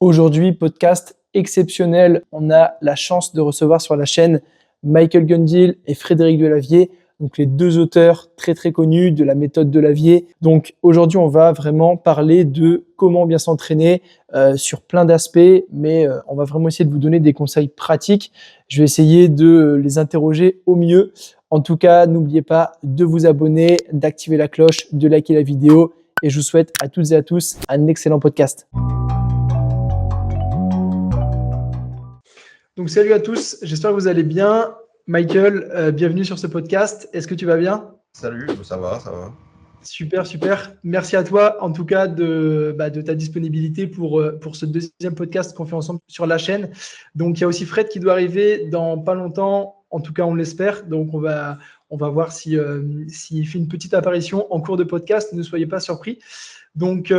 Aujourd'hui, podcast exceptionnel. On a la chance de recevoir sur la chaîne Michael Gundil et Frédéric Delavier, donc les deux auteurs très très connus de la méthode Delavier. Donc aujourd'hui, on va vraiment parler de comment bien s'entraîner sur plein d'aspects, mais on va vraiment essayer de vous donner des conseils pratiques. Je vais essayer de les interroger au mieux. En tout cas, n'oubliez pas de vous abonner, d'activer la cloche, de liker la vidéo et je vous souhaite à toutes et à tous un excellent podcast. Donc salut à tous, j'espère que vous allez bien. Michael, bienvenue sur ce podcast. Est-ce que tu vas bien? Salut, ça va, ça va. Super, super. Merci à toi en tout cas de ta disponibilité pour ce deuxième podcast qu'on fait ensemble sur la chaîne. Donc il y a aussi Fred qui doit arriver dans pas longtemps, en tout cas on l'espère. Donc on va voir s'il fait une petite apparition en cours de podcast, ne soyez pas surpris. Donc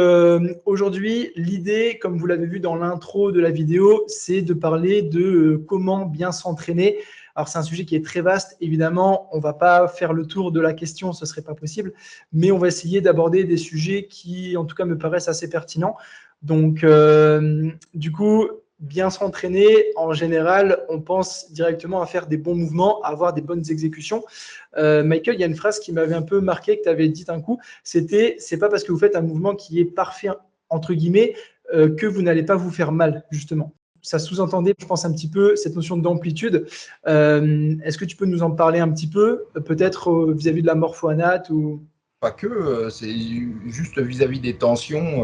aujourd'hui, l'idée, comme vous l'avez vu dans l'intro de la vidéo, c'est de parler de comment bien s'entraîner. Alors c'est un sujet qui est très vaste, évidemment, on ne va pas faire le tour de la question, ce ne serait pas possible, mais on va essayer d'aborder des sujets qui, en tout cas, me paraissent assez pertinents. Donc du coup, bien s'entraîner, en général, on pense directement à faire des bons mouvements, à avoir des bonnes exécutions. Michael, il y a une phrase qui m'avait un peu marqué, que tu avais dit un coup, c'était « c'est pas parce que vous faites un mouvement qui est parfait, entre guillemets, que vous n'allez pas vous faire mal, justement ». Ça sous-entendait, je pense, un petit peu cette notion d'amplitude. Est-ce que tu peux nous en parler un petit peu, peut-être vis-à-vis de la morpho-anat ou... Pas que, c'est juste vis-à-vis des tensions.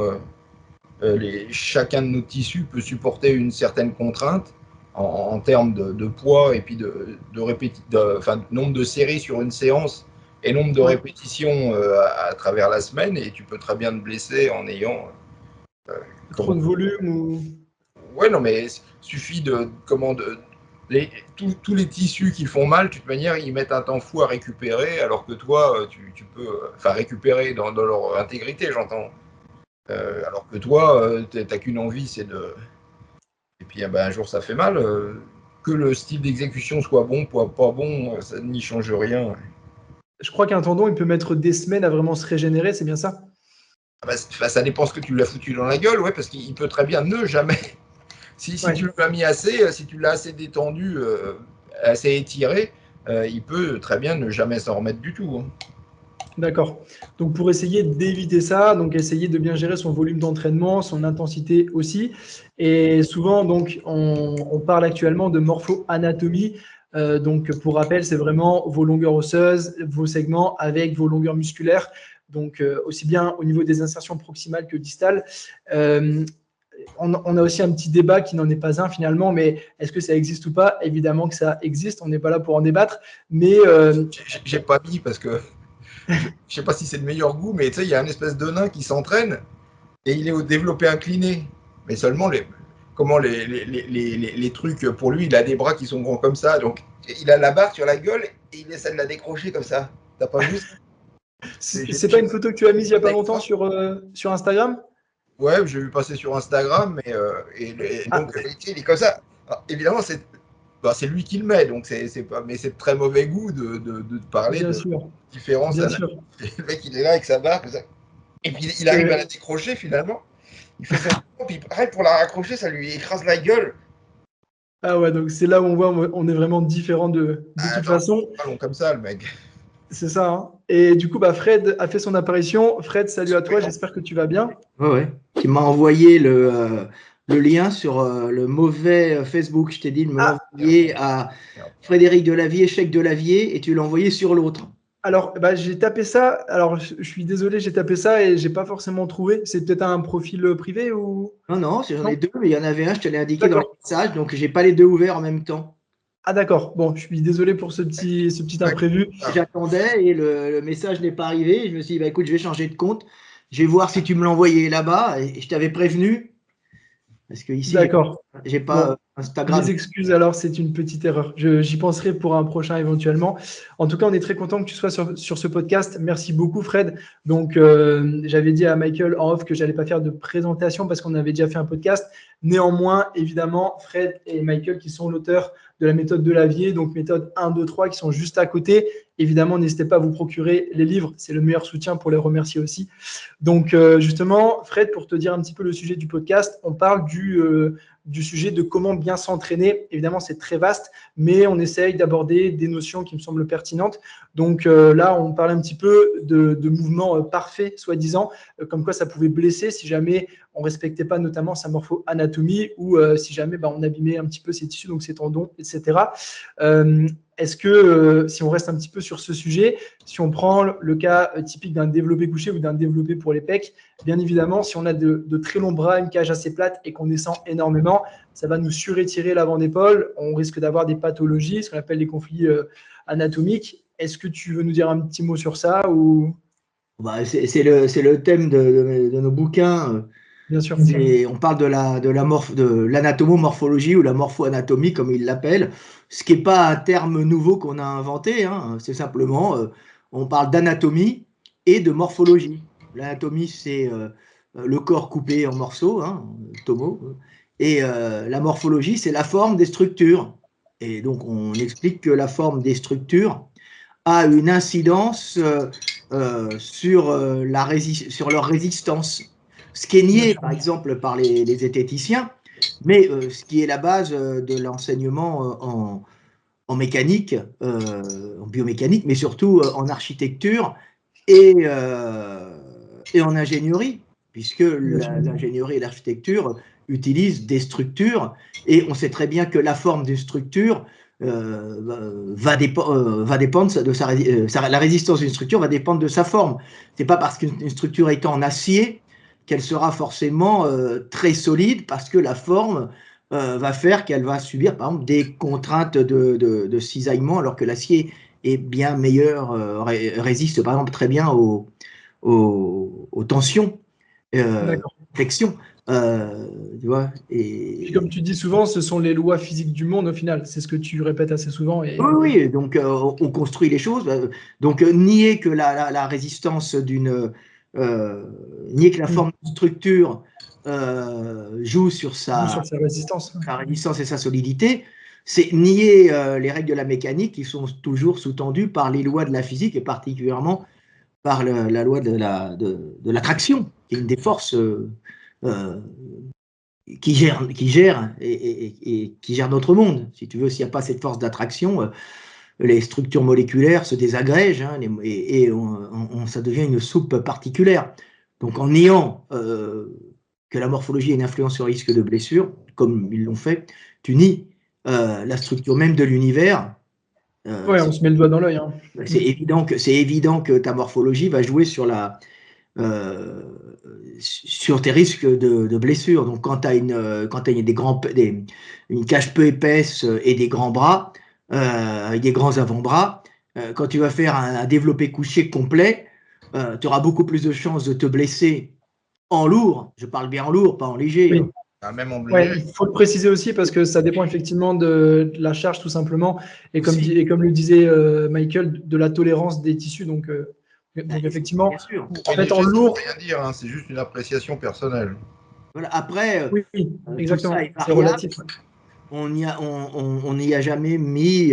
Chacun de nos tissus peut supporter une certaine contrainte en termes de poids et puis de nombre de séries sur une séance et nombre de répétitions à travers la semaine. Et tu peux très bien te blesser en ayant trop de volume ou... Ouais, non, mais il suffit tous les tissus qui font mal, de toute manière, ils mettent un temps fou à récupérer, alors que toi, tu peux, récupérer dans leur intégrité, j'entends. Alors que toi, t'as qu'une envie, c'est de. Et puis, un jour, ça fait mal. Que le style d'exécution soit bon, pas bon, ça n'y change rien. Je crois qu'un tendon, il peut mettre des semaines à vraiment se régénérer, c'est bien ça? Ça dépend ce que tu l'as foutu dans la gueule, ouais, parce qu'il peut très bien ne jamais. Si tu l'as mis assez, si tu l'as assez détendu, assez étiré, il peut très bien ne jamais s'en remettre du tout. D'accord. Donc, pour essayer d'éviter ça, donc essayer de bien gérer son volume d'entraînement, son intensité aussi. Et souvent, donc, on parle actuellement de morpho-anatomie. Donc, pour rappel, c'est vraiment vos longueurs osseuses, vos segments avec vos longueurs musculaires. Donc, aussi bien au niveau des insertions proximales que distales. On a aussi un petit débat qui n'en est pas un finalement, mais est-ce que ça existe ou pas? Évidemment que ça existe, on n'est pas là pour en débattre. Mais j'ai pas mis parce que je sais pas si c'est le meilleur goût, mais tu sais, il y a un espèce de nain qui s'entraîne et il est au développé incliné. Mais seulement les trucs, pour lui, il a des bras qui sont grands comme ça, donc il a la barre sur la gueule et il essaie de la décrocher comme ça. T'as pas vu ça? C'est pas une photo que tu as mise il y a pas longtemps sur Instagram? Ouais, j'ai vu passer sur Instagram, donc il est comme ça. Alors, évidemment, c'est lui qui le met, donc mais c'est de très mauvais goût de parler Bien de sûr, différence. bien sûr. Le mec, il est là avec sa barre, comme ça. Et puis il arrive à la décrocher finalement. Il fait ça, puis pareil, pour la raccrocher, ça lui écrase la gueule. Ah ouais, donc c'est là où on voit on est vraiment différents de toute Non, façon. pas long comme ça, le mec. C'est ça, hein. Et du coup, Fred a fait son apparition. Fred, salut à toi, j'espère que tu vas bien. Ouais. Qui m'a envoyé le lien sur le mauvais Facebook. Je t'ai dit de me l'envoyer à Frédéric Delavier, Chèque Delavier, et tu l'as envoyé sur l'autre. Alors, j'ai tapé ça. Alors, je suis désolé, j'ai tapé ça et j'ai pas forcément trouvé. C'est peut-être un profil privé ou... Non, j'en ai deux, mais il y en avait un, je te l'ai indiqué dans le D'accord. message, donc j'ai pas les deux ouverts en même temps. Ah d'accord. Bon, je suis désolé pour ce petit imprévu. J'attendais et le message n'est pas arrivé. Je me suis dit, écoute, je vais changer de compte. Je vais voir si tu me l'as envoyé là-bas. Et je t'avais prévenu. Parce que ici, D'accord. j'ai pas Instagram. Mes excuses, alors c'est une petite erreur. J'y penserai pour un prochain éventuellement. En tout cas, on est très content que tu sois sur ce podcast. Merci beaucoup, Fred. Donc, j'avais dit à Michael en off que j'allais pas faire de présentation parce qu'on avait déjà fait un podcast. Néanmoins, évidemment, Fred et Michael qui sont l'auteur de la méthode de Lavier, donc méthode 1, 2, 3 qui sont juste à côté. Évidemment, n'hésitez pas à vous procurer les livres. C'est le meilleur soutien pour les remercier aussi. Donc, justement, Fred, pour te dire un petit peu le sujet du podcast, on parle du sujet de comment bien s'entraîner. Évidemment, c'est très vaste, mais on essaye d'aborder des notions qui me semblent pertinentes. Donc là, on parle un petit peu de mouvements parfaits, soi-disant, comme quoi ça pouvait blesser si jamais on ne respectait pas notamment sa morpho-anatomie ou si jamais on abîmait un petit peu ses tissus, donc ses tendons, etc. Est-ce que, si on reste un petit peu sur ce sujet, si on prend le cas typique d'un développé couché ou d'un développé pour les pecs, bien évidemment, si on a de très longs bras, une cage assez plate et qu'on descend énormément, ça va nous surétirer l'avant d'épaule. On risque d'avoir des pathologies, ce qu'on appelle les conflits anatomiques. Est-ce que tu veux nous dire un petit mot sur ça ou... C'est le thème de nos bouquins. Bien sûr. On parle de l'anatomomorphologie ou la morpho-anatomie, comme ils l'appellent, ce qui n'est pas un terme nouveau qu'on a inventé, hein. C'est simplement, on parle d'anatomie et de morphologie. L'anatomie, c'est le corps coupé en morceaux, hein, tomo, et la morphologie, c'est la forme des structures. Et donc, on explique que la forme des structures a une incidence sur leur résistance. Ce qui est nié, par exemple, par les zététiciens, mais ce qui est la base de l'enseignement en mécanique, en biomécanique, mais surtout en architecture et en ingénierie, puisque l'ingénierie et l'architecture utilisent des structures, et on sait très bien que la forme d'une structure va dépendre de la résistance d'une structure va dépendre de sa forme. C'est pas parce qu'une structure est en acier qu'elle sera forcément très solide, parce que la forme va faire qu'elle va subir, par exemple, des contraintes de cisaillement, alors que l'acier est bien meilleur, résiste, par exemple, très bien aux tensions, flexions. Tu vois, Puis comme tu dis souvent, ce sont les lois physiques du monde au final. C'est ce que tu répètes assez souvent. Oui, donc on construit les choses. Donc nier que la résistance nier que la forme de structure joue sur sa résistance. Sa résistance et sa solidité, c'est nier les règles de la mécanique qui sont toujours sous-tendues par les lois de la physique et particulièrement par la loi de l'attraction, qui est une des forces qui gère et qui gère notre monde. Si tu veux, s'il n'y a pas cette force d'attraction, les structures moléculaires se désagrègent, hein, et ça devient une soupe particulière. Donc en niant que la morphologie a une influence sur le risque de blessure, comme ils l'ont fait, tu nies la structure même de l'univers. On se met le doigt dans l'œil. Hein. C'est évident que ta morphologie va jouer sur tes risques de blessure. Donc, quand tu as une cage peu épaisse et des grands bras, avec des grands avant-bras, quand tu vas faire un développé couché complet, tu auras beaucoup plus de chances de te blesser en lourd. Je parle bien en lourd, pas en léger. Oui. Hein. Même en il faut le préciser aussi parce que ça dépend effectivement de la charge tout simplement et comme le disait Michael, de la tolérance des tissus. Donc effectivement, en fait, en lourd, rien dire, hein, c'est juste une appréciation personnelle. Voilà. Après, oui, exactement, c'est relatif. On n'y a jamais mis,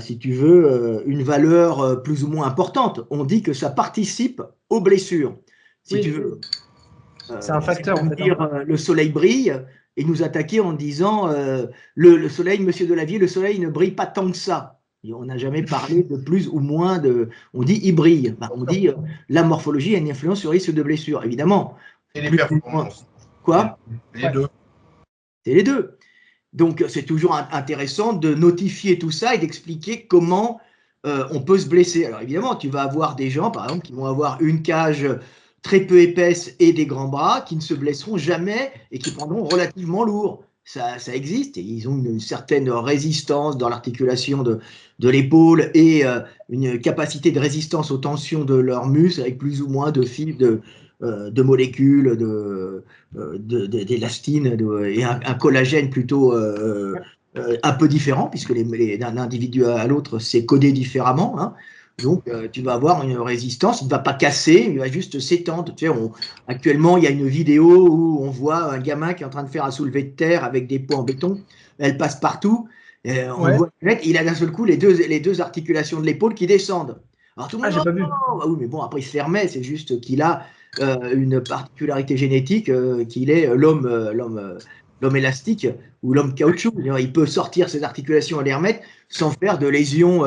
si tu veux, une valeur plus ou moins importante. On dit que ça participe aux blessures, si tu veux. C'est un facteur. En fait, le soleil brille et nous attaquer en disant le soleil, monsieur Delavier, le soleil ne brille pas tant que ça. Et on n'a jamais parlé de plus ou moins de. On dit il brille. On dit la morphologie a une influence sur le risque de blessure, évidemment. Et les performances. Quoi? Les deux. C'est les deux. Donc c'est toujours intéressant de notifier tout ça et d'expliquer comment on peut se blesser. Alors évidemment, tu vas avoir des gens, par exemple, qui vont avoir une cage très peu épaisse et des grands bras, qui ne se blesseront jamais et qui prendront relativement lourd. Ça existe, et ils ont une certaine résistance dans l'articulation de l'épaule et une capacité de résistance aux tensions de leurs muscles avec plus ou moins de fibres de molécules, d'élastine et un collagène plutôt un peu différent, puisque d'un individu à l'autre, c'est codé différemment. Hein. Donc, tu vas avoir une résistance, il ne va pas casser, il va juste s'étendre. Tu sais, actuellement, il y a une vidéo où on voit un gamin qui est en train de faire un soulevé de terre avec des poids en béton. Elle passe partout. On voit il a d'un seul coup les deux articulations de l'épaule qui descendent. Alors tout le monde j'ai dit, pas vu. ah oui, mais bon, après il se les remet, c'est juste qu'il a une particularité génétique qu'il est l'homme élastique ou l'homme caoutchouc. Il peut sortir ses articulations et les remettre sans faire de lésions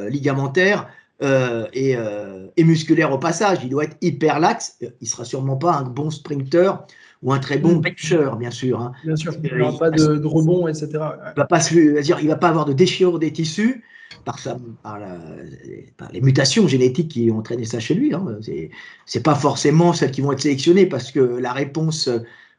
ligamentaires et musculaires au passage. Il doit être hyper lax. Il ne sera sûrement pas un bon sprinter ou un très bon bencher, bien sûr. Hein. Bien sûr, il n'y aura pas de rebond, etc. Il va pas avoir de déchirure des tissus par les mutations génétiques qui ont entraîné ça chez lui. Hein. C'est pas forcément celles qui vont être sélectionnées parce que la réponse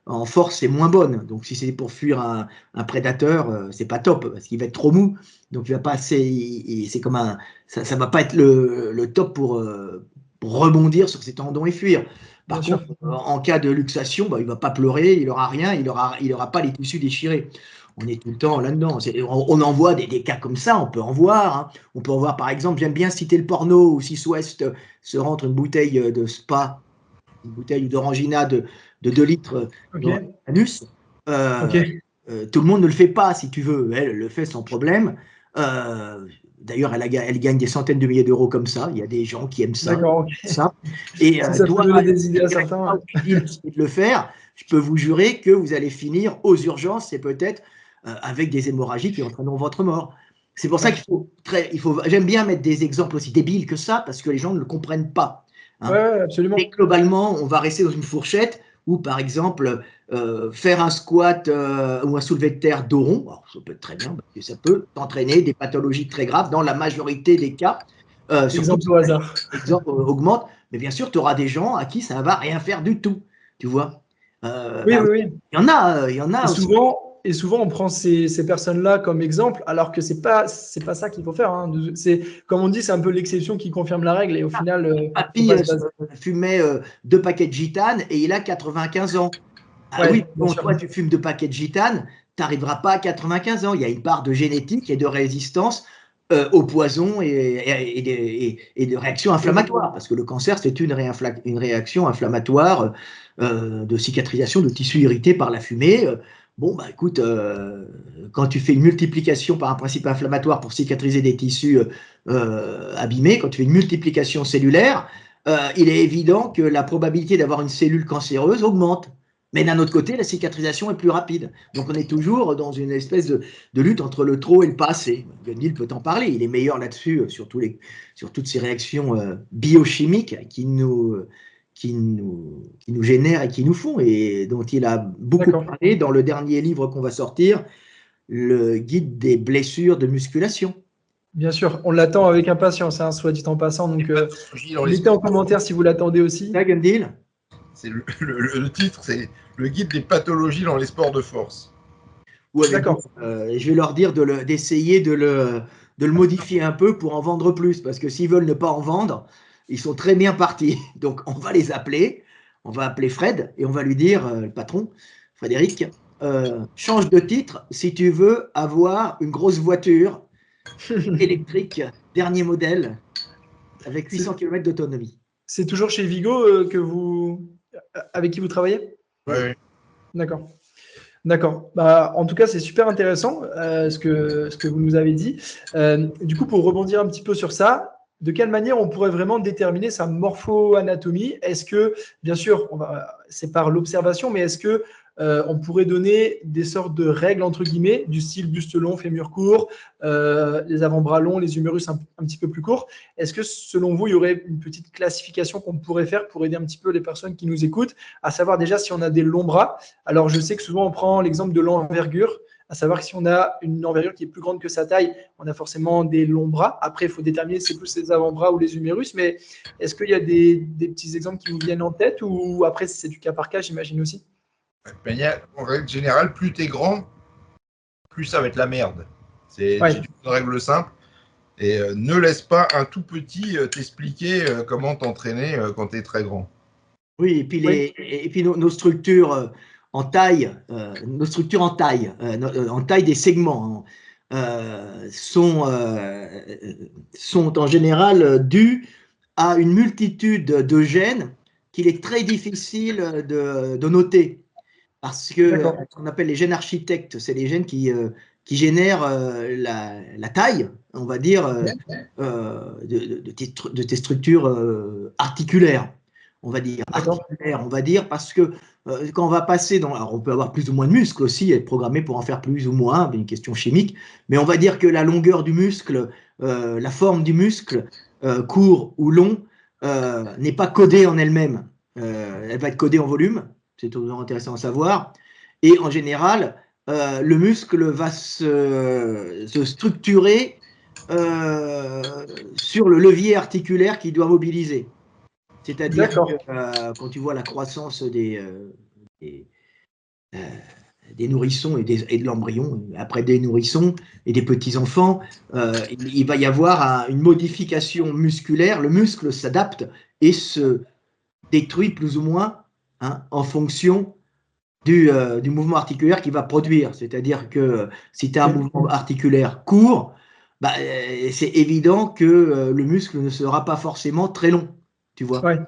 en force est moins bonne. Donc si c'est pour fuir un prédateur, c'est pas top parce qu'il va être trop mou. Donc il va pas assez, c'est comme ça va pas être le top pour rebondir sur ses tendons et fuir. Par contre, en cas de luxation, il ne va pas pleurer, il n'aura rien, il aura pas les tissus déchirés. On est tout le temps là-dedans. On en voit des cas comme ça, on peut en voir. Hein. On peut en voir, par exemple, j'aime bien citer le porno où 6 Ouest se rentre une bouteille de spa, une bouteille d'orangina de 2 litres dans l'anus. Tout le monde ne le fait pas, si tu veux. Elle le fait sans problème. D'ailleurs, elle gagne des centaines de milliers d'euros comme ça. Il y a des gens qui aiment ça. D'accord. Ça. Et ça peut donner des idées à certains. De le faire, je peux vous jurer que vous allez finir aux urgences et peut-être avec des hémorragies qui entraîneront votre mort. C'est pour ça qu'il faut. J'aime bien mettre des exemples aussi débiles que ça parce que les gens ne le comprennent pas. Hein. Ouais, absolument. Mais globalement, on va rester dans une fourchette où, par exemple, faire un squat ou un soulevé de terre dos rond, ça peut être très bien, parce que ça peut entraîner des pathologies très graves dans la majorité des cas. Exemple au hasard. Exemple augmente, mais bien sûr, tu auras des gens à qui ça ne va rien faire du tout, tu vois. Oui. Il y en a et souvent, on prend ces personnes-là comme exemple, alors que c'est pas ça qu'il faut faire. Hein. Comme on dit, c'est un peu l'exception qui confirme la règle. Et au final, papy fumait 2 paquets de gitane et il a 95 ans. Ah oui, bon, toi, tu fumes 2 paquets de gitane, tu n'arriveras pas à 95 ans. Il y a une part de génétique et de résistance au poison et de réaction inflammatoire. Parce que le cancer, c'est une réaction inflammatoire de cicatrisation de tissus irrités par la fumée. Écoute, quand tu fais une multiplication par un principe inflammatoire pour cicatriser des tissus abîmés, quand tu fais une multiplication cellulaire, il est évident que la probabilité d'avoir une cellule cancéreuse augmente. Mais d'un autre côté, la cicatrisation est plus rapide. Donc on est toujours dans une espèce de lutte entre le trop et le pas assez. Gundil peut en parler, il est meilleur là-dessus, sur toutes ces réactions biochimiques qui nous génèrent et qui nous font, et dont il a beaucoup parlé dans le dernier livre qu'on va sortir, le guide des blessures de musculation. Bien sûr, on l'attend avec impatience, hein, soit dit en passant. Donc, mettez en commentaire si vous l'attendez aussi. Gundil. C'est le titre, c'est le guide des pathologies dans les sports de force. Ouais, d'accord. Je vais leur dire d'essayer de le modifier un peu pour en vendre plus, parce que s'ils veulent ne pas en vendre, ils sont très bien partis. Donc, on va les appeler. On va appeler Fred et on va lui dire, le patron, Frédéric, change de titre si tu veux avoir une grosse voiture électrique, dernier modèle, avec 800 km d'autonomie. C'est toujours chez Vigo avec qui vous travaillez? Oui. D'accord. En tout cas, c'est super intéressant ce que vous nous avez dit. Du coup, pour rebondir un petit peu sur ça, de quelle manière on pourrait vraiment déterminer sa morpho-anatomie? Est-ce que, bien sûr, c'est par l'observation, mais est-ce que on pourrait donner des sortes de règles, entre guillemets, du style buste long, fémur court, les avant-bras longs, les humérus un petit peu plus courts? Est-ce que, selon vous, il y aurait une petite classification qu'on pourrait faire pour aider un petit peu les personnes qui nous écoutent, à savoir déjà si on a des longs bras? Alors, je sais que souvent, on prend l'exemple de l'envergure, à savoir que si on a une envergure qui est plus grande que sa taille, on a forcément des longs bras. Après, il faut déterminer si c'est plus les avant-bras ou les humérus, mais est-ce qu'il y a des petits exemples qui vous viennent en tête, ou après, c'est du cas par cas, j'imagine aussi? En règle générale, plus t'es grand, plus ça va être la merde. C'est une règle simple. Et ne laisse pas un tout petit t'expliquer comment t'entraîner quand t'es très grand. Oui, et puis nos structures en taille, en taille des segments sont en général dues à une multitude de gènes qu'il est très difficile de noter. Parce que ce qu'on appelle les gènes architectes, c'est les gènes qui génèrent la taille, on va dire, de tes structures articulaires, on va dire, parce que quand on va passer dans, alors on peut avoir plus ou moins de muscles aussi, être programmé pour en faire plus ou moins, une question chimique, mais on va dire que la longueur du muscle, la forme du muscle, court ou long, n'est pas codée en elle-même. Elle va être codée en volume, c'est toujours intéressant à savoir. Et en général, le muscle va se structurer sur le levier articulaire qu'il doit mobiliser. C'est-à-dire que quand tu vois la croissance des nourrissons et de l'embryon, après des nourrissons et des petits-enfants, il va y avoir une modification musculaire. Le muscle s'adapte et se détruit plus ou moins en fonction du mouvement articulaire qu'il va produire. C'est-à-dire que si tu as un mouvement articulaire court, bah, c'est évident que le muscle ne sera pas forcément très long, tu vois. Ouais.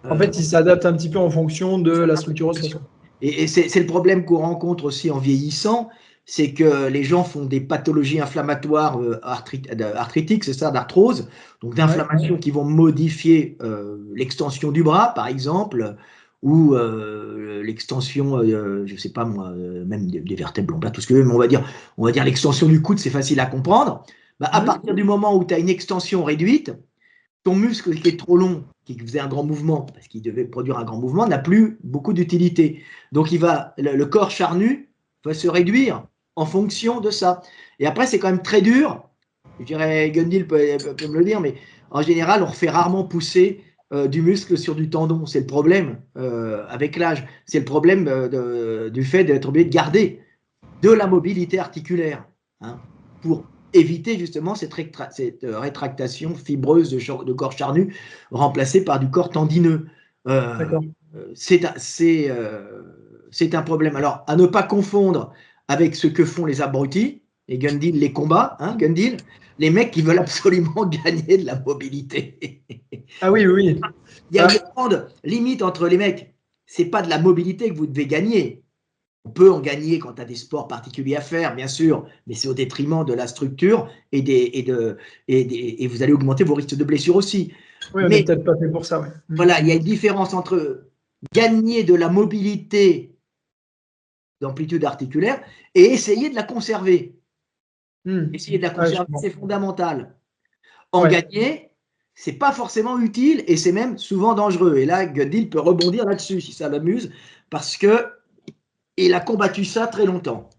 En fait, il s'adapte un petit peu en fonction de la structure osseuse. Et c'est le problème qu'on rencontre aussi en vieillissant, c'est que les gens font des pathologies inflammatoires arthritiques, c'est ça, d'arthrose, donc d'inflammation qui vont modifier l'extension du bras, par exemple, ou l'extension, je ne sais pas moi, même des vertèbres, tout ce que on va dire l'extension du coude, c'est facile à comprendre. Bah, à partir du moment où tu as une extension réduite, ton muscle qui est trop long, qui faisait un grand mouvement, parce qu'il devait produire un grand mouvement, n'a plus beaucoup d'utilité. Donc le corps charnu va se réduire en fonction de ça. Et après, c'est quand même très dur. Je dirais, Gundil peut me le dire, mais en général, on refait rarement pousser du muscle sur du tendon. C'est le problème avec l'âge. C'est le problème du fait d'être obligé de garder de la mobilité articulaire pour éviter justement cette rétractation fibreuse de corps charnu remplacée par du corps tendineux. C'est un problème. Alors, à ne pas confondre avec ce que font les abrutis, et Gundil les combats, Gundil, les mecs qui veulent absolument gagner de la mobilité. Ah oui, oui. Il y a une grande limite entre les mecs. C'est pas de la mobilité que vous devez gagner. On peut en gagner quand tu as des sports particuliers à faire, bien sûr, mais c'est au détriment de la structure et vous allez augmenter vos risques de blessure aussi. Oui, on n'est peut-être pas fait pour ça. Ouais. Voilà, il y a une différence entre gagner de la mobilité d'amplitude articulaire et essayer de la conserver. Essayer de la conserver, c'est fondamental. En gagner, c'est pas forcément utile et c'est même souvent dangereux. Et là, Gundil peut rebondir là-dessus si ça l'amuse, parce que il a combattu ça très longtemps.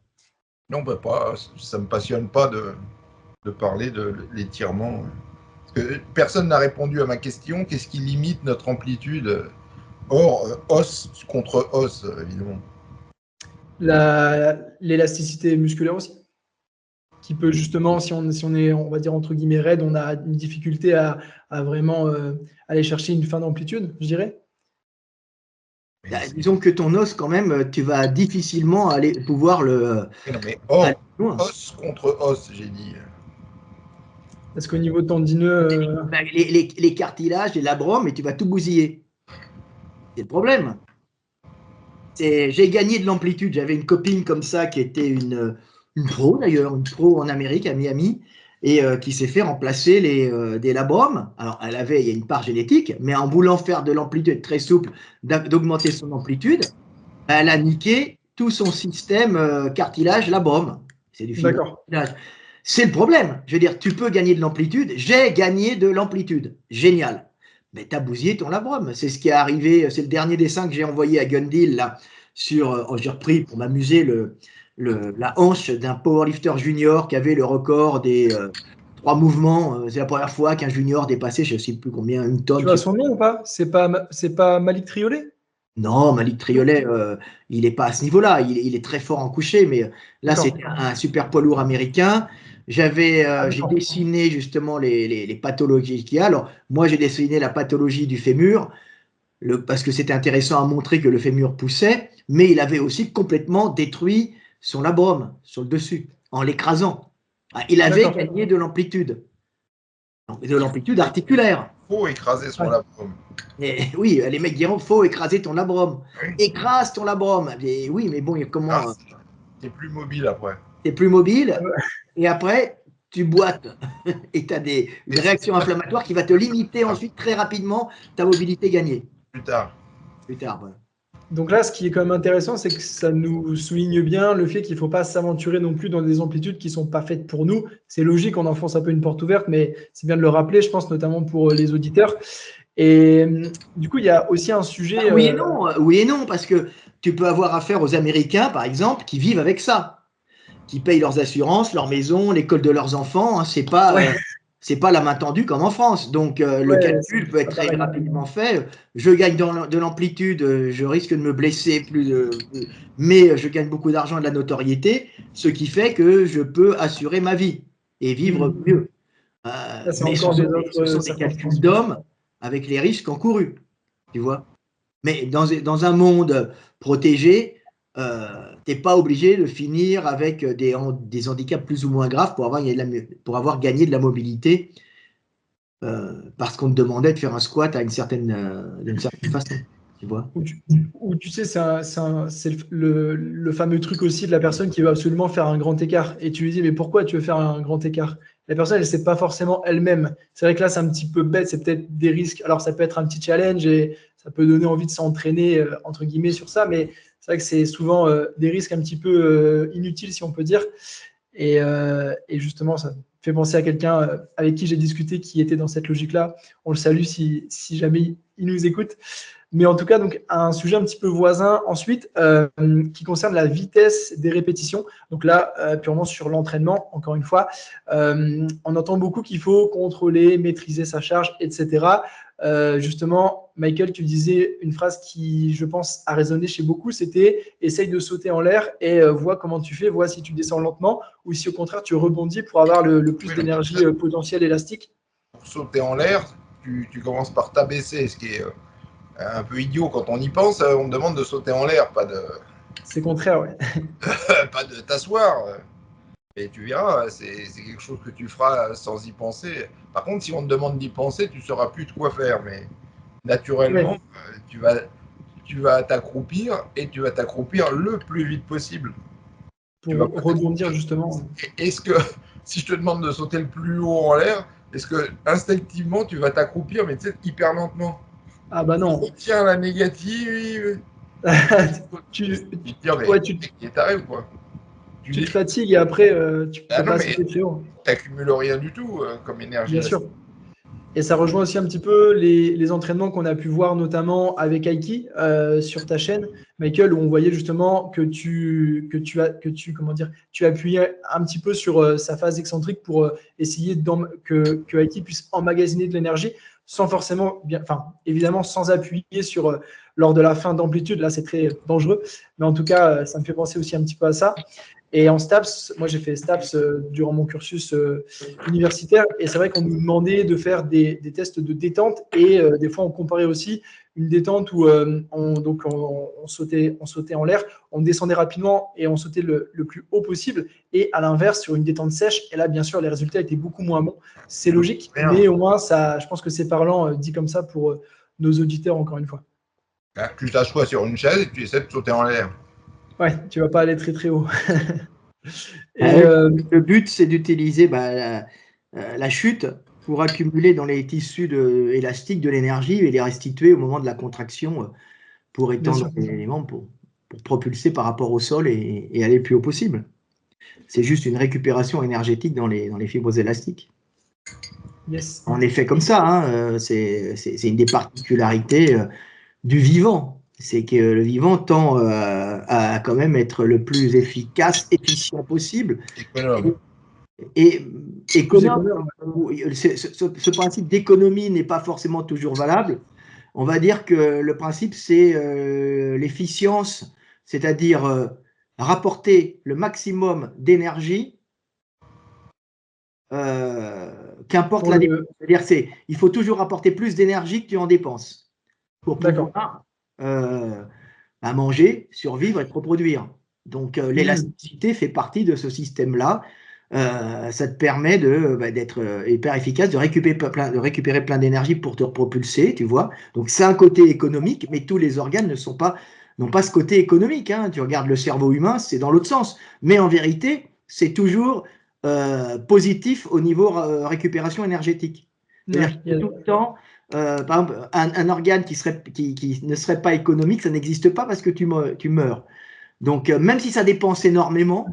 Non, bah pas, ça ne me passionne pas de parler de l'étirement. Parce que personne n'a répondu à ma question. Qu'est-ce qui limite notre amplitude hors os contre os, évidemment? L'élasticité musculaire aussi. Qui peut justement, si on est, on va dire, entre guillemets, raide, on a une difficulté à vraiment aller chercher une fin d'amplitude, je dirais. Disons que ton os, quand même, tu vas difficilement pouvoir le. Non, mais os contre os, j'ai dit. Parce qu'au niveau tendineux. Les cartilages, les labrum, et tu vas tout bousiller. C'est le problème. J'ai gagné de l'amplitude. J'avais une copine comme ça qui était une pro d'ailleurs, une pro en Amérique, à Miami, et qui s'est fait remplacer des labrums. Alors, il y a une part génétique, mais en voulant faire de l'amplitude très souple, d'augmenter son amplitude, elle a niqué tout son système cartilage labrum. C'est du cartilage. C'est le problème. Je veux dire, tu peux gagner de l'amplitude. J'ai gagné de l'amplitude. Génial. Mais tu as bousillé ton labrum. C'est ce qui est arrivé. C'est le dernier dessin que j'ai envoyé à Gundil là, j'ai repris pour m'amuser la hanche d'un powerlifter junior qui avait le record des 3 mouvements. C'est la première fois qu'un junior dépassait, je ne sais plus combien, une tonne. Tu vois son nom ou pas? C'est pas Malik Triolet? Non, Malik Triolet, il n'est pas à ce niveau-là. Il est très fort en coucher, mais là, c'est un super poids lourd américain. J'ai dessiné justement les pathologies qu'il y a. Alors, moi, j'ai dessiné la pathologie du fémur. parce que c'était intéressant à montrer que le fémur poussait, mais il avait aussi complètement détruit son labrum sur le dessus, en l'écrasant. Il avait gagné de l'amplitude articulaire. Il faut écraser son Ouais. labrum. Et, oui, les mecs diront, faut écraser ton labrum. Oui. Écrase ton labrum. Et, oui, mais bon, comment t'es plus mobile après. T'es plus mobile, et après, tu boites. Et tu as une réaction inflammatoire qui va te limiter ensuite très rapidement ta mobilité gagnée. Plus tard. Plus tard, voilà. Donc là, ce qui est quand même intéressant, c'est que ça nous souligne bien le fait qu'il ne faut pas s'aventurer non plus dans des amplitudes qui ne sont pas faites pour nous. C'est logique, on enfonce un peu une porte ouverte, mais c'est bien de le rappeler, je pense, notamment pour les auditeurs. Et du coup, il y a aussi un sujet… Oui et non, parce que tu peux avoir affaire aux Américains, par exemple, qui vivent avec ça, qui payent leurs assurances, leur maison, l'école de leurs enfants. Hein, c'est pas la main tendue comme en France. Donc, le calcul peut être très rapidement fait. Je gagne de l'amplitude, je risque de me blesser mais je gagne beaucoup d'argent et de la notoriété, ce qui fait que je peux assurer ma vie et vivre mieux. Mais ce sont des calculs d'hommes avec les risques encourus, tu vois. Mais dans un monde protégé, tu n'es pas obligé de finir avec des handicaps plus ou moins graves pour avoir gagné de la mobilité parce qu'on te demandait de faire un squat d'une certaine façon. Tu vois. Ou tu sais, c'est le fameux truc aussi de la personne qui veut absolument faire un grand écart. Et tu lui dis, mais pourquoi tu veux faire un grand écart? La personne, elle ne sait pas forcément elle-même. C'est vrai que là, c'est un petit peu bête, c'est peut-être des risques. Alors, ça peut être un petit challenge et ça peut donner envie de s'entraîner, entre guillemets, sur ça, mais c'est vrai que c'est souvent des risques un petit peu inutiles, si on peut dire. Et justement, ça me fait penser à quelqu'un avec qui j'ai discuté qui était dans cette logique-là. On le salue si jamais il nous écoute. Mais en tout cas, donc, un sujet un petit peu voisin ensuite, qui concerne la vitesse des répétitions. Donc là, purement sur l'entraînement, encore une fois, on entend beaucoup qu'il faut contrôler, maîtriser sa charge, etc. Justement, Michael, tu disais une phrase qui, je pense, a résonné chez beaucoup, c'était « essaye de sauter en l'air et vois comment tu fais, vois si tu descends lentement ou si au contraire tu rebondis pour avoir le plus d'énergie potentielle élastique. » Pour sauter en l'air, tu commences par t'abaisser, ce qui est un peu idiot quand on y pense. On me demande de sauter en l'air, pas de… C'est contraire, ouais. pas de t'asseoir. Et tu verras, c'est quelque chose que tu feras sans y penser. Par contre, si on te demande d'y penser, tu ne sauras plus de quoi faire. Mais naturellement, tu vas t'accroupir et tu vas t'accroupir le plus vite possible. Pour rebondir justement. Est-ce que si je te demande de sauter le plus haut en l'air, est-ce que instinctivement tu vas t'accroupir, mais tu sais, hyper lentement? Ah bah non. Tiens, la négative. tu es taré ou quoi? Tu te fatigues et après tu peux pas sauter très haut. Tu n'accumules rien du tout comme énergie. Bien sûr. Et ça rejoint aussi un petit peu les entraînements qu'on a pu voir notamment avec Aiki sur ta chaîne, Michael, où on voyait justement que tu appuyais un petit peu sur sa phase excentrique pour essayer que Aiki puisse emmagasiner de l'énergie sans forcément, évidemment sans appuyer sur lors de la fin d'amplitude. Là, c'est très dangereux, mais en tout cas, ça me fait penser aussi un petit peu à ça. Et en STAPS, moi j'ai fait STAPS durant mon cursus universitaire et c'est vrai qu'on nous demandait de faire des tests de détente et des fois on comparait aussi une détente où on sautait en l'air, on descendait rapidement et on sautait le plus haut possible et à l'inverse sur une détente sèche et là bien sûr les résultats étaient beaucoup moins bons. C'est logique, mais au moins ça, je pense que c'est parlant dit comme ça pour nos auditeurs encore une fois. Tu t'assois sur une chaise et tu essaies de sauter en l'air. Ouais, tu vas pas aller très très haut. Le but, c'est d'utiliser la chute pour accumuler dans les tissus élastiques de l'énergie et les restituer au moment de la contraction pour étendre les membres, pour propulser par rapport au sol et aller le plus haut possible. C'est juste une récupération énergétique dans les fibres élastiques. Yes. En effet, comme ça, hein, c'est une des particularités du vivant. C'est que le vivant tend à quand même être le plus efficient possible. Et économe. Ce principe d'économie n'est pas forcément toujours valable. On va dire que le principe, c'est l'efficience, c'est-à-dire rapporter le maximum d'énergie, qu'importe la dépense. C'est-à-dire il faut toujours rapporter plus d'énergie que tu en dépenses. pour pouvoir manger, survivre et se reproduire. Donc, l'élasticité fait partie de ce système-là. Ça te permet d'être hyper efficace, de récupérer plein d'énergie pour te propulser, tu vois. Donc, c'est un côté économique, mais tous les organes n'ont pas ce côté économique, hein. Tu regardes le cerveau humain, c'est dans l'autre sens. Mais en vérité, c'est toujours positif au niveau récupération énergétique. C'est-à-dire que tout le temps, par exemple, un organe qui ne serait pas économique, ça n'existe pas parce que tu meurs. Donc, même si ça dépense énormément,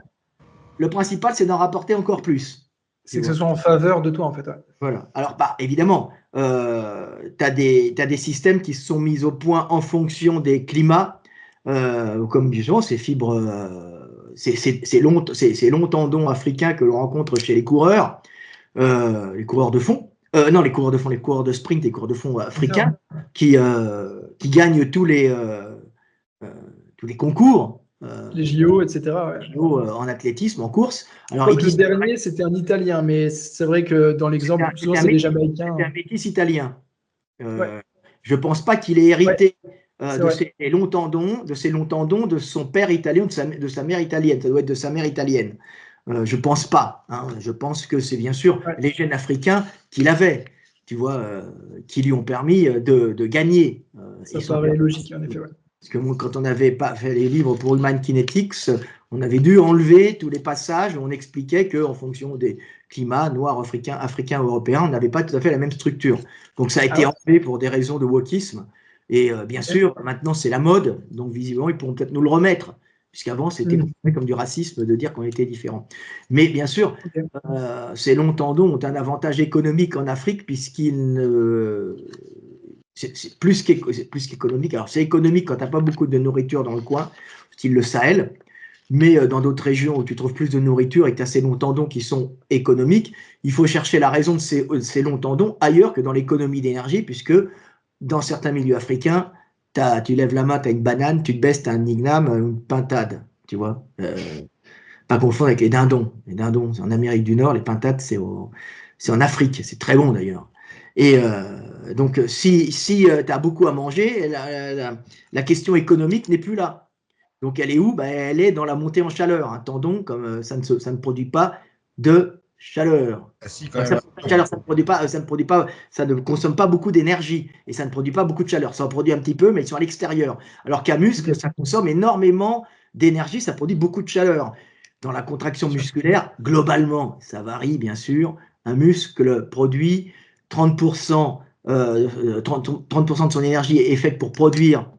le principal, c'est d'en rapporter encore plus. C'est que ce soit en faveur de toi, en fait. Ouais. Voilà. Alors, évidemment, tu as des systèmes qui se sont mis au point en fonction des climats, comme disons ces fibres, ces longs tendons africains que l'on rencontre chez les coureurs de fond. Non, les coureurs de fond, les coureurs de sprint, les coureurs de fond africains qui gagnent tous les concours. Les JO, etc. Ouais. JO en athlétisme, en course. Alors, le dernier, c'était un Italien, mais c'est vrai que dans l'exemple, souvent, c'est des Jamaïcains. C'était un métis italien. Je ne pense pas qu'il ait hérité de ses longs tendons, de son père italien, de sa mère italienne. Ça doit être de sa mère italienne. Je ne pense pas. Hein. Je pense que c'est bien sûr les gènes africains qu'il avait, tu vois, qui lui ont permis de gagner. Ça paraît logique, en effet. Parce que quand on n'avait pas fait les livres pour Human Kinetics, on avait dû enlever tous les passages où on expliquait qu'en fonction des climats noirs, africains, européens, on n'avait pas tout à fait la même structure. Donc ça a été enlevé pour des raisons de wokisme. Et bien sûr, maintenant c'est la mode, donc visiblement ils pourront peut-être nous le remettre, puisqu'avant c'était comme du racisme de dire qu'on était différent. Mais bien sûr, ces longs tendons ont un avantage économique en Afrique, puisqu'ils c'est plus qu'économique. Alors, c'est économique quand tu n'as pas beaucoup de nourriture dans le coin, style le Sahel, mais dans d'autres régions où tu trouves plus de nourriture et que tu as ces longs tendons qui sont économiques, il faut chercher la raison de ces longs tendons ailleurs que dans l'économie d'énergie, puisque dans certains milieux africains, tu lèves la main, tu as une banane, tu te baisses, tu as un igname, une pintade, tu vois. Pas confondre avec les dindons. Les dindons, c'est en Amérique du Nord, les pintades, c'est en Afrique. C'est très bon d'ailleurs. Et donc, si tu as beaucoup à manger, la question économique n'est plus là. Donc, elle est où? Elle est dans la montée en chaleur. Un tendon, comme ça ne produit pas de chaleur. Ça ne consomme pas beaucoup d'énergie et ça ne produit pas beaucoup de chaleur. Ça en produit un petit peu, mais ils sont à l'extérieur. Alors qu'un muscle, ça consomme énormément d'énergie, ça produit beaucoup de chaleur. Dans la contraction musculaire, globalement, ça varie bien sûr. Un muscle produit 30% de son énergie est faite pour produire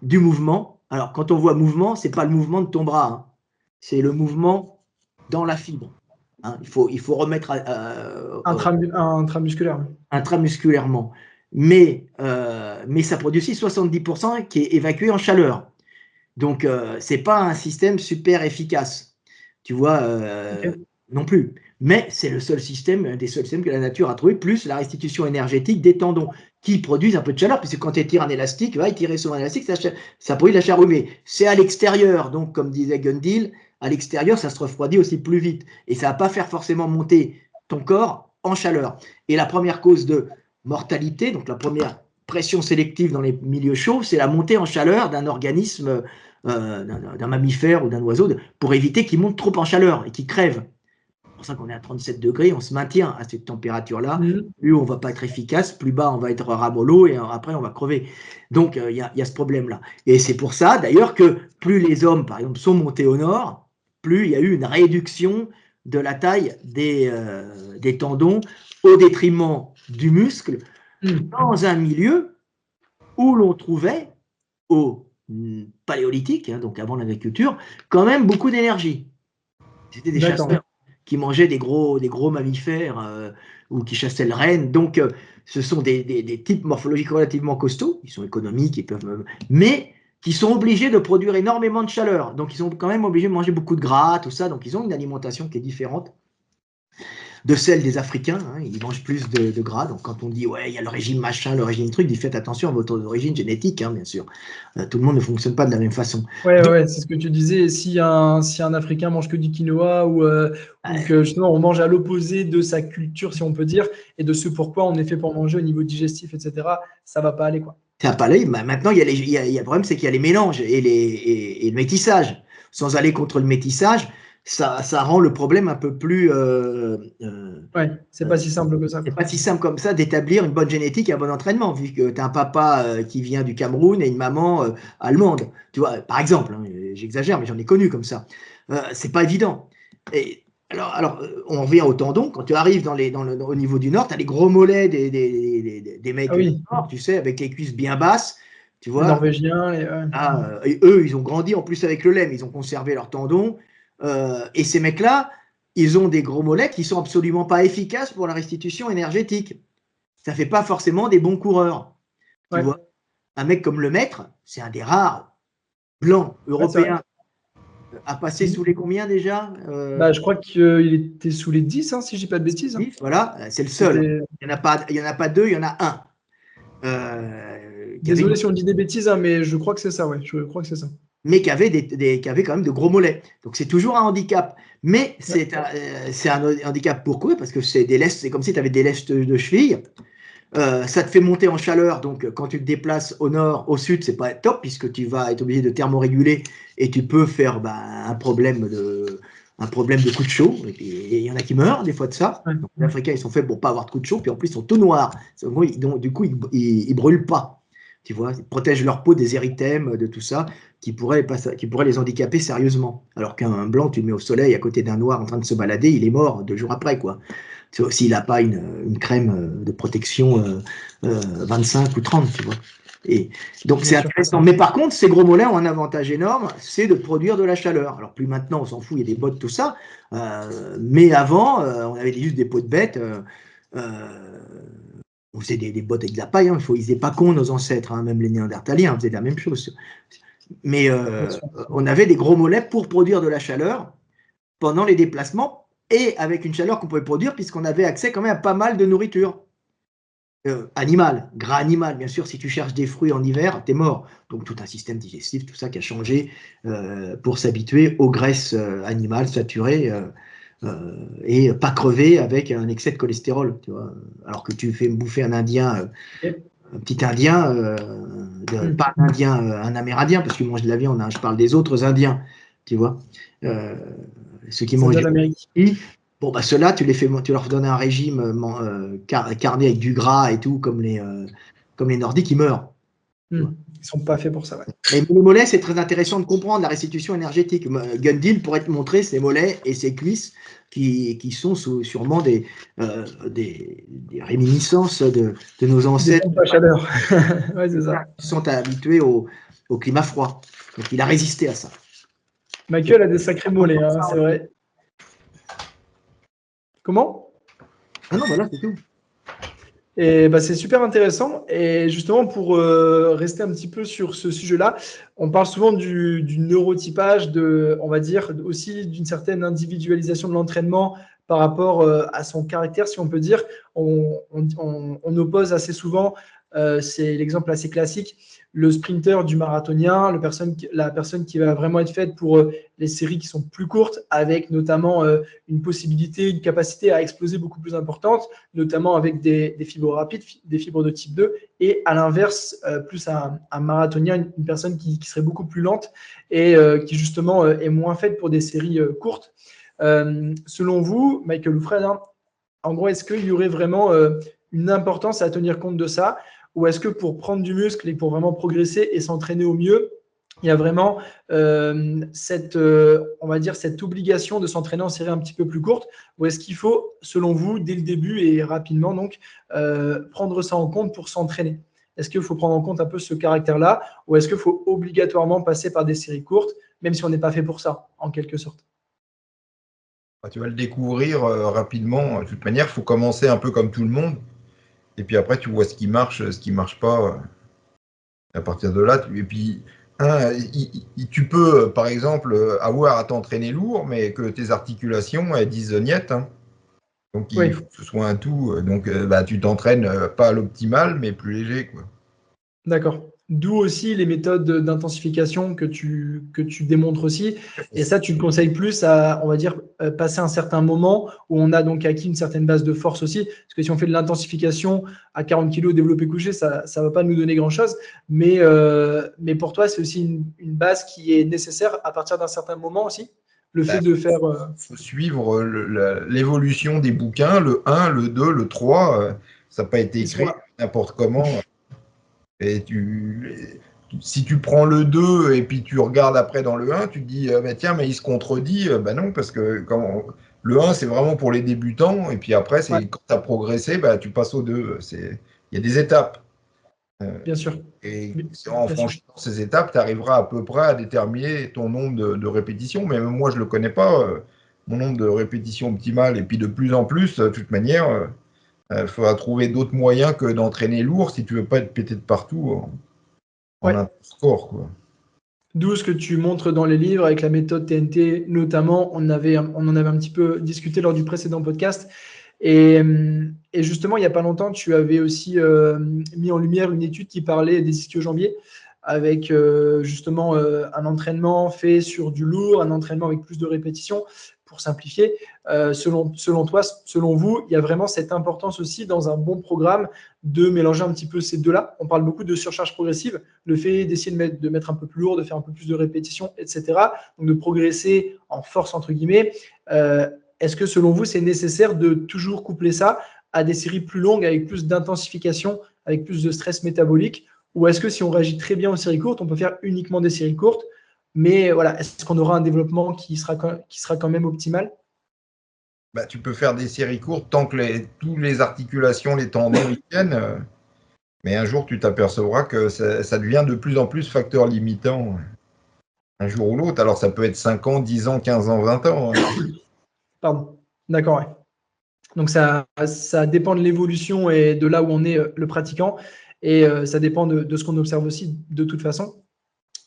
du mouvement. Alors, quand on voit mouvement, ce n'est pas le mouvement de ton bras, hein. C'est le mouvement dans la fibre. Hein. Il faut remettre intramusculairement. Mais ça produit aussi 70% qui est évacué en chaleur. Donc, ce n'est pas un système super efficace, tu vois, non plus. Mais c'est un des seuls systèmes que la nature a trouvé, plus la restitution énergétique des tendons qui produisent un peu de chaleur, puisque quand tu étires un élastique, va étirer sur un élastique, ça produit de la chaleur UV. C'est à l'extérieur, donc comme disait Gundil, à l'extérieur, ça se refroidit aussi plus vite. Et ça ne va pas faire forcément monter ton corps en chaleur. Et la première cause de mortalité, donc la première pression sélective dans les milieux chauds, c'est la montée en chaleur d'un organisme, d'un mammifère ou d'un oiseau, pour éviter qu'il monte trop en chaleur et qu'il crève. C'est pour ça qu'on est à 37 degrés, on se maintient à cette température-là. Plus on ne va pas être efficace, plus bas on va être ramollo et après on va crever. Donc il y a ce problème-là. Et c'est pour ça d'ailleurs que plus les hommes, par exemple, sont montés au nord, plus il y a eu une réduction de la taille des tendons au détriment du muscle, dans un milieu où l'on trouvait au paléolithique, hein, donc avant l'agriculture, quand même beaucoup d'énergie. C'était des chasseurs qui mangeaient des gros mammifères ou qui chassaient le renne. Donc, ce sont des types morphologiques relativement costauds, ils sont économiques, ils peuvent, mais qui sont obligés de produire énormément de chaleur. Donc, ils sont quand même obligés de manger beaucoup de gras, tout ça. Donc, ils ont une alimentation qui est différente de celle des Africains, hein, ils mangent plus de gras. Donc quand on dit ouais, il y a le régime machin, le régime truc, faites attention à votre origine génétique, hein, bien sûr. Tout le monde ne fonctionne pas de la même façon. Ouais, c'est ce que tu disais. Si un Africain mange que du quinoa ou que justement on mange à l'opposé de sa culture, si on peut dire, et de ce pourquoi on est fait pour manger au niveau digestif, etc., ça va pas aller, quoi. Ça n'a pas l'œil. Maintenant, le problème, c'est qu'il y a les mélanges et le métissage. Sans aller contre le métissage, ça rend le problème un peu plus. Ouais, c'est pas si simple que ça, C'est quoi. pas si simple comme ça d'établir une bonne génétique et un bon entraînement, vu que tu as un papa qui vient du Cameroun et une maman allemande. Tu vois, par exemple, hein, j'exagère, mais j'en ai connu comme ça. C'est pas évident. Et alors, on revient au tendon. Quand tu arrives au niveau du Nord, tu as les gros mollets des mecs Ah du oui, Nord, tu sais, avec les cuisses bien basses. Tu les vois, Norvégiens, et eux, ils ont grandi en plus avec le lait, mais ils ont conservé leurs tendons. Et ces mecs-là, ils ont des gros mollets qui sont absolument pas efficaces pour la restitution énergétique. Ça fait pas forcément des bons coureurs. Tu ouais, vois, un mec comme le maître, c'est un des rares blancs ouais, c'est vrai. européens à passer sous les combien déjà Bah, je crois qu'il était sous les 10, hein, si je dis pas de bêtises, hein. Voilà, c'est le seul. C'était. Il y en a pas deux, il y en a un. Qui avait Désolé si on dit des bêtises, hein, mais je crois que c'est ça, ouais. Je crois que c'est ça. mais qui avait quand même de gros mollets. Donc c'est toujours un handicap. Mais Ouais. c'est un handicap pourquoi? Parce que c'est comme si tu avais des lestes de cheville. Ça te fait monter en chaleur, donc quand tu te déplaces au nord, au sud, c'est pas top puisque tu vas être obligé de thermoréguler et tu peux faire un problème de coup de chaud. Et il y en a qui meurent des fois de ça. Ouais. Donc, les Africains, ils sont faits pour pas avoir de coup de chaud, puis en plus, ils sont tout noirs. Donc, du coup, ils brûlent pas. Tu vois, ils protègent leur peau des érythèmes, de tout ça, qui pourrait les handicaper sérieusement. Alors qu'un blanc, tu le mets au soleil à côté d'un noir en train de se balader, il est mort 2 jours après, quoi. S'il n'a pas une crème de protection 25 ou 30, tu vois. Et donc c'est Bien sûr. intéressant. Mais par contre, ces gros mollets ont un avantage énorme, c'est de produire de la chaleur. Alors plus maintenant, on s'en fout, il y a des bottes, tout ça. Mais avant, on avait juste des peaux de bêtes. On faisait des bottes avec de la paille. Hein. Ils n'étaient pas cons, nos ancêtres, hein. Même les Néandertaliens faisaient la même chose. Mais Bien sûr. on avait des gros mollets pour produire de la chaleur pendant les déplacements et avec une chaleur qu'on pouvait produire puisqu'on avait accès quand même à pas mal de nourriture. Animal, gras animal, bien sûr, si tu cherches des fruits en hiver, t'es mort. Donc tout un système digestif, tout ça qui a changé pour s'habituer aux graisses animales saturées et pas crever avec un excès de cholestérol. Tu vois. Alors que tu fais bouffer un Indien, Et- un petit Indien, Hmm. pas un Indien, un Amérindien, parce qu'il mange de la viande, hein, je parle des autres Indiens, tu vois. Euh, Ceux qui Ça mangent donne l'Amérique. bon, bah, ceux-là, tu leur donnes un régime carné avec du gras et tout, comme les Nordiques, ils meurent. Tu vois. Ils sont pas faits pour ça, ouais. Mais les mollets, c'est très intéressant de comprendre la restitution énergétique. Gundil pourrait te montrer ses mollets et ses cuisses qui sont sûrement des réminiscences de nos Des ancêtres pompes à chaleur. Ouais, c'est ça. qui sont habitués au climat froid. Donc il a résisté à ça. Michael a des sacrés mollets, hein, c'est vrai. Comment? Ah non, voilà, c'est tout. Et bah, c'est super intéressant. Et justement, pour rester un petit peu sur ce sujet-là, on parle souvent du neurotypage, on va dire aussi d'une certaine individualisation de l'entraînement par rapport à son caractère, si on peut dire. On oppose assez souvent, c'est l'exemple assez classique, le sprinter du marathonien, la personne qui va vraiment être faite pour les séries qui sont plus courtes, avec notamment une possibilité, une capacité à exploser beaucoup plus importante, notamment avec des fibres rapides, des fibres de type 2, et à l'inverse, plus un marathonien, une personne qui serait beaucoup plus lente et qui justement est moins faite pour des séries courtes. Selon vous, Michael ou Fred, hein, en gros, est-ce qu'il y aurait vraiment une importance à tenir compte de ça, ou est-ce que pour prendre du muscle et pour vraiment progresser et s'entraîner au mieux, il y a vraiment on va dire, cette obligation de s'entraîner en série un petit peu plus courte, ou est-ce qu'il faut, selon vous, dès le début et rapidement, donc, prendre ça en compte pour s'entraîner? Est-ce qu'il faut prendre en compte un peu ce caractère-là, ou est-ce qu'il faut obligatoirement passer par des séries courtes, même si on n'est pas fait pour ça, en quelque sorte? Tu vas le découvrir rapidement. De toute manière, il faut commencer un peu comme tout le monde. Et puis après, tu vois ce qui marche pas. À partir de là, et puis, tu peux, par exemple, avoir à t'entraîner lourd, mais que tes articulations, elles disent niet. Hein. Donc, il Oui, faut que ce soit un tout. Donc, tu t'entraînes pas à l'optimal, mais plus léger, quoi. d'accord. D'où aussi les méthodes d'intensification que tu démontres aussi. Et ça, tu le conseilles plus à, on va dire, passer un certain moment où on a donc acquis une certaine base de force aussi. Parce que si on fait de l'intensification à 40 kg développé couché, ça ne va pas nous donner grand-chose. Mais pour toi, c'est aussi une base qui est nécessaire à partir d'un certain moment aussi. Le fait de faire… faut suivre l'évolution des bouquins, le 1, le 2, le 3. Ça n'a pas été Ils sont écrit là. n'importe comment. Et si tu prends le 2 et puis tu regardes après dans le 1, tu te dis, bah, tiens, mais il se contredit. Bah non, parce que le 1, c'est vraiment pour les débutants. Et puis après, Ouais, quand tu as progressé, bah, tu passes au 2. Il y a des étapes. bien sûr. Et en Bien sûr. franchissant ces étapes, tu arriveras à peu près à déterminer ton nombre de répétitions. Mais même moi, je ne le connais pas, mon nombre de répétitions optimales. Et puis de plus en plus, de toute manière, il faudra trouver d'autres moyens que d'entraîner lourd si tu veux pas être pété de partout en Ouais. un score, quoi. D'où ce que tu montres dans les livres avec la méthode TNT, notamment, on en avait un petit peu discuté lors du précédent podcast. Et justement, il n'y a pas longtemps, tu avais aussi mis en lumière une étude qui parlait des ischio-jambiers avec justement un entraînement fait sur du lourd, un entraînement avec plus de répétitions, pour simplifier. Selon toi, selon vous, il y a vraiment cette importance aussi dans un bon programme de mélanger un petit peu ces deux-là. On parle beaucoup de surcharge progressive, le fait d'essayer de mettre un peu plus lourd, de faire un peu plus de répétitions, etc. Donc de progresser en force, entre guillemets. Est-ce que selon vous, c'est nécessaire de toujours coupler ça à des séries plus longues, avec plus d'intensification, avec plus de stress métabolique? Ou est-ce que si on réagit très bien aux séries courtes, on peut faire uniquement des séries courtes? Mais voilà, est-ce qu'on aura un développement qui sera quand même optimal? Bah, tu peux faire des séries courtes tant que toutes les articulations, les tendons y tiennent. Mais un jour, tu t'apercevras que ça devient de plus en plus facteur limitant, un jour ou l'autre. Alors, ça peut être 5 ans, 10 ans, 15 ans, 20 ans. Pardon. D'accord, ouais. Donc ça dépend de l'évolution et de là où on est le pratiquant. Et ça dépend de ce qu'on observe aussi de toute façon.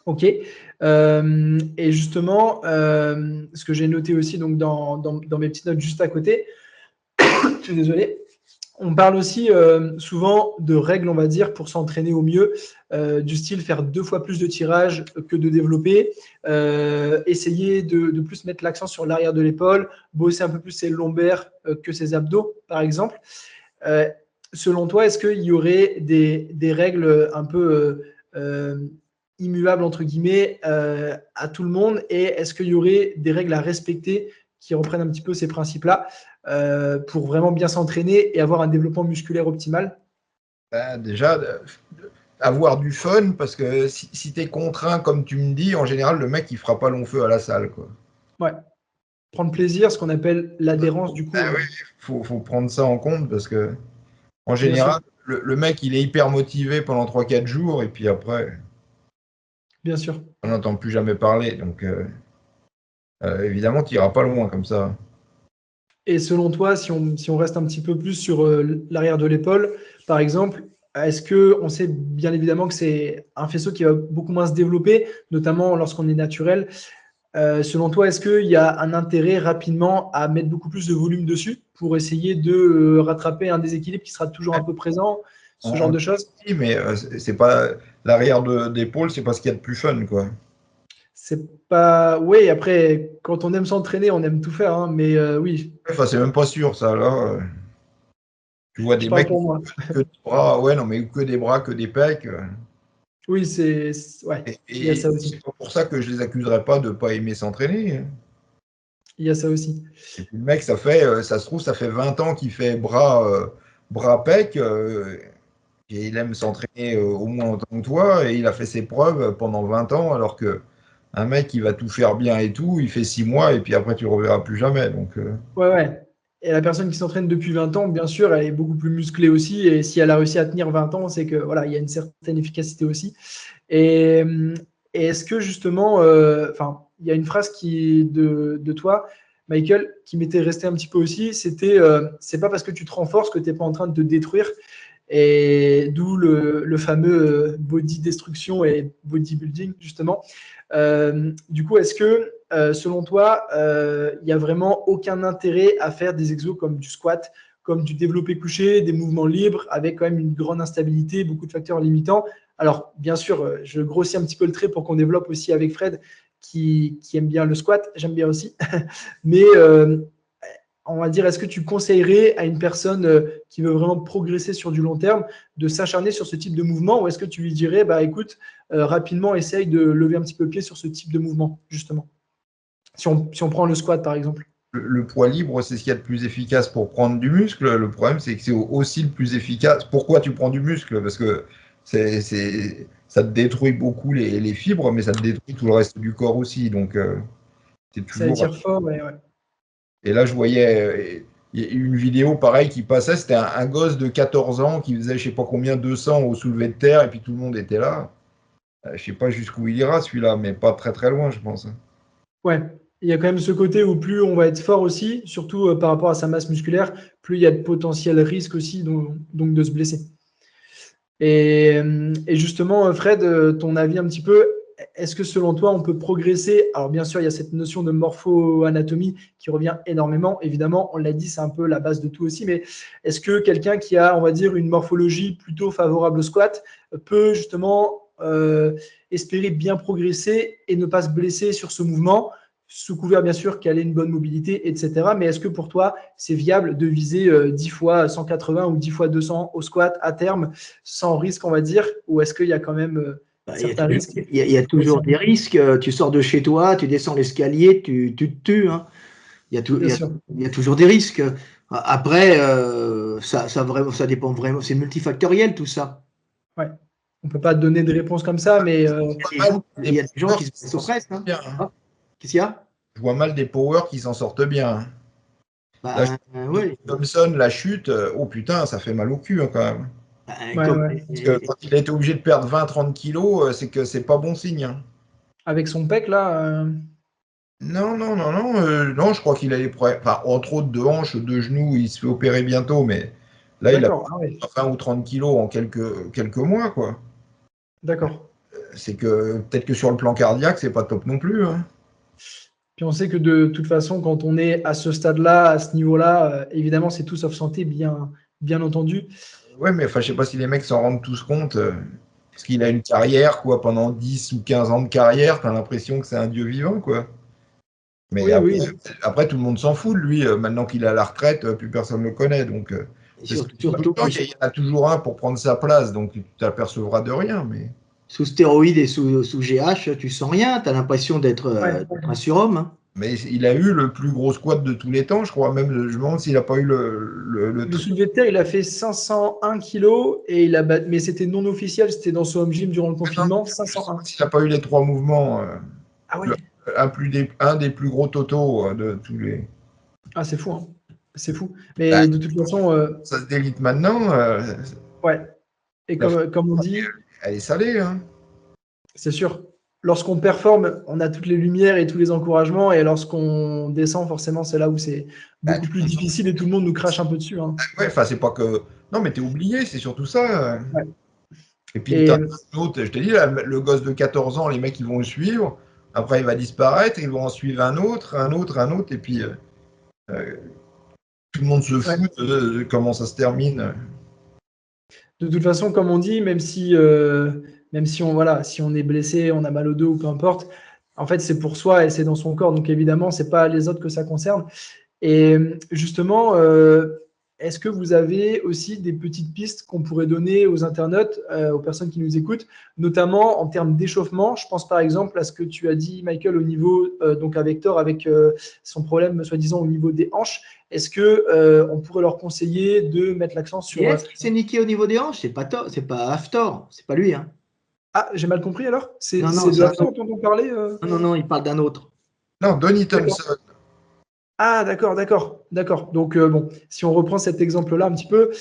OK. Et justement, ce que j'ai noté aussi donc, dans mes petites notes juste à côté, je suis désolé, on parle aussi souvent de règles, on va dire, pour s'entraîner au mieux, du style faire 2 fois plus de tirage que de développer, essayer de plus mettre l'accent sur l'arrière de l'épaule, bosser un peu plus ses lombaires que ses abdos, par exemple. Euh, Selon toi, est-ce qu'il y aurait des règles un peu immuables, entre guillemets, à tout le monde? Et est-ce qu'il y aurait des règles à respecter qui reprennent un petit peu ces principes-là pour vraiment bien s'entraîner et avoir un développement musculaire optimal? Bah, déjà, avoir du fun, parce que si tu es contraint, comme tu me dis, en général, le mec, il fera pas long feu à la salle, quoi. Ouais. Prendre plaisir, ce qu'on appelle l'adhérence du coup. Ah oui, faut prendre ça en compte, parce que en Bien sûr, général, le mec, il est hyper motivé pendant 3-4 jours, et puis après, bien sûr. on n'entend plus jamais parler. Donc, évidemment, tu n'iras pas loin comme ça. Et selon toi, si on reste un petit peu plus sur l'arrière de l'épaule, par exemple, est-ce qu'on sait bien évidemment que c'est un faisceau qui va beaucoup moins se développer, notamment lorsqu'on est naturel. Selon toi, est-ce qu'il y a un intérêt rapidement à mettre beaucoup plus de volume dessus pour essayer de rattraper un déséquilibre qui sera toujours un peu présent, ce genre On de choses? dit, mais c'est pas l'arrière d'épaule, c'est pas ce qu'il y a de plus fun, quoi. C'est pas. Oui, après, quand on aime s'entraîner, on aime tout faire, hein, mais oui, Enfin, c'est même pas sûr, ça. Là, tu vois je des parle mecs pour moi. que des bras, ouais, non, mais que des bras, que des pecs. Oui, ouais, il y a Et ça c'est aussi. pas pour ça que je les accuserais pas de pas aimer s'entraîner. Il y a ça aussi. Et puis le mec, ça se trouve, ça fait 20 ans qu'il fait bras pecs, et il aime s'entraîner au moins autant que toi, et il a fait ses preuves pendant 20 ans, alors que un mec qui va tout faire bien et tout, il fait 6 mois, et puis après, tu ne reverras plus jamais. Donc, Ouais, ouais. Et la personne qui s'entraîne depuis 20 ans, bien sûr, elle est beaucoup plus musclée aussi. Et si elle a réussi à tenir 20 ans, c'est que voilà, il y a une certaine efficacité aussi. Et, et est-ce que justement, enfin, il y a une phrase de toi, Michael, qui m'était restée un petit peu aussi, c'était c'est pas parce que tu te renforces que tu n'es pas en train de te détruire. Et d'où le fameux body destruction et bodybuilding, justement. Du coup, est-ce que, selon toi, il n'y a vraiment aucun intérêt à faire des exos comme du squat, comme du développé couché, des mouvements libres, avec quand même une grande instabilité, beaucoup de facteurs limitants, Alors, bien sûr, je grossis un petit peu le trait pour qu'on développe aussi avec Fred, qui aime bien le squat, j'aime bien aussi. Mais on va dire, est-ce que tu conseillerais à une personne qui veut vraiment progresser sur du long terme de s'acharner sur ce type de mouvement, ou est-ce que tu lui dirais, bah écoute, rapidement, essaye de lever un petit peu le pied sur ce type de mouvement, justement, si on prend le squat, par exemple? Le poids libre, c'est ce qu'il y a de plus efficace pour prendre du muscle. Le problème, c'est que c'est aussi le plus efficace. Pourquoi tu prends du muscle? Parce que ça te détruit beaucoup les fibres, mais ça te détruit tout le reste du corps aussi. Donc, c'est Ça toujours. étire fort, ouais. Et là, je voyais il y a une vidéo pareil qui passait. C'était un gosse de 14 ans qui faisait, je sais pas combien, 200 au soulevé de terre, et puis tout le monde était là. Je sais pas jusqu'où il ira celui-là, mais pas très très loin, je pense. Ouais, il y a quand même ce côté où plus on va être fort aussi, surtout par rapport à sa masse musculaire, plus il y a de potentiel risque aussi donc de se blesser. Et justement, Fred, ton avis un petit peu, est-ce que selon toi, on peut progresser? Alors bien sûr, il y a cette notion de morpho-anatomie qui revient énormément. Évidemment, on l'a dit, c'est un peu la base de tout aussi, mais est-ce que quelqu'un qui a, on va dire, une morphologie plutôt favorable au squat peut justement espérer bien progresser et ne pas se blesser sur ce mouvement, sous couvert bien sûr qu'elle ait une bonne mobilité, etc. Mais est-ce que pour toi, c'est viable de viser 10 fois 180 ou 10 fois 200 au squat à terme, sans risque, on va dire, ou est-ce qu'il y a quand même certains risques? Il y a toujours des risques. Tu sors de chez toi, tu descends l'escalier, tu te tues, hein. Bien sûr. Il y a toujours des risques. Après, ça dépend vraiment. C'est multifactoriel tout ça. Ouais. On ne peut pas donner de réponse comme ça, mais Il y a des gens qui se oppressent, hein. Ah, qu'est-ce qu'il y a? Je vois mal des powers qui s'en sortent bien. La Bah, chute ouais. de Thompson, la chute, oh putain, ça fait mal au cul hein, quand même. Bah, ouais. Parce que quand il a été obligé de perdre 20-30 kilos, c'est que c'est pas bon signe. Hein. Avec son pec là, Non, non, non, non, non, je crois qu'il a les problèmes, enfin, entre autres de hanches, de genoux, il se fait opérer bientôt, mais là, il a d'accord. Ah ouais. 20 ou 30 kilos en quelques mois, quoi. D'accord. C'est que peut-être que sur le plan cardiaque, c'est pas top non plus. Hein. Puis on sait que de toute façon, quand on est à ce stade-là, à ce niveau-là, évidemment, c'est tout sauf santé, bien entendu. Ouais, mais enfin, je sais pas si les mecs s'en rendent tous compte. Parce qu'il a une carrière, quoi, pendant 10 ou 15 ans de carrière, t'as l'impression que c'est un dieu vivant, quoi. Mais Oui, oui. après, tout le monde s'en fout de lui. Maintenant qu'il est à la retraite, plus personne ne le connaît. Donc, Surtout il y en a toujours un pour prendre sa place, donc tu t'apercevras de rien. Mais sous stéroïdes et sous GH, tu sens rien. Tu as l'impression d'être Ouais. un surhomme, hein. Mais il a eu le plus gros squat de tous les temps, je crois. Même, je me demande s'il n'a pas eu le Le soulevé de terre, il a fait 501 kilos, et mais c'était non officiel, c'était dans son home gym durant le confinement, 501. S'il n'a pas eu les 3 mouvements, Ah ouais. le- un des plus gros totaux de tous les. Ah, c'est fou, hein. C'est fou. Bah, Mais de toute façon, ça se délite maintenant. ouais. Et La comme on dit, elle est salée. Hein. c'est sûr, lorsqu'on performe, on a toutes les lumières et tous les encouragements. Et lorsqu'on descend, forcément, c'est là où c'est Bah, beaucoup plus difficile et tout le monde nous crache un peu dessus, hein. ouais, enfin, c'est pas que. Non, mais t'es oublié, c'est surtout ça. Ouais. Et puis, Et t'as un autre, je t'ai dit, là, le gosse de 14 ans, les mecs, ils vont le suivre. Après, il va disparaître, ils vont en suivre un autre, et puis euh, tout le monde se ouais. fout de comment ça se termine. De toute façon, comme on dit, même si si on est blessé, on a mal au dos ou peu importe, en fait, c'est pour soi et c'est dans son corps. Donc évidemment, c'est pas les autres que ça concerne. Et justement, est-ce que vous avez aussi des petites pistes qu'on pourrait donner aux internautes, aux personnes qui nous écoutent, notamment en termes d'échauffement? Je pense par exemple à ce que tu as dit, Michael, au niveau, donc avec Thor, avec son problème, soi-disant, au niveau des hanches. Est-ce que on pourrait leur conseiller de mettre l'accent Et sur… est-ce qu'il s'est niqué au niveau des hanches? C'est pas Haftor, c'est pas lui, hein. Ah, j'ai mal compris alors? Non, C'est non, de Haftor dont on parlait non, il parle d'un autre. Non, Donnie D'accord. Thompson. Ah, d'accord. Donc, bon, si on reprend cet exemple-là un petit peu,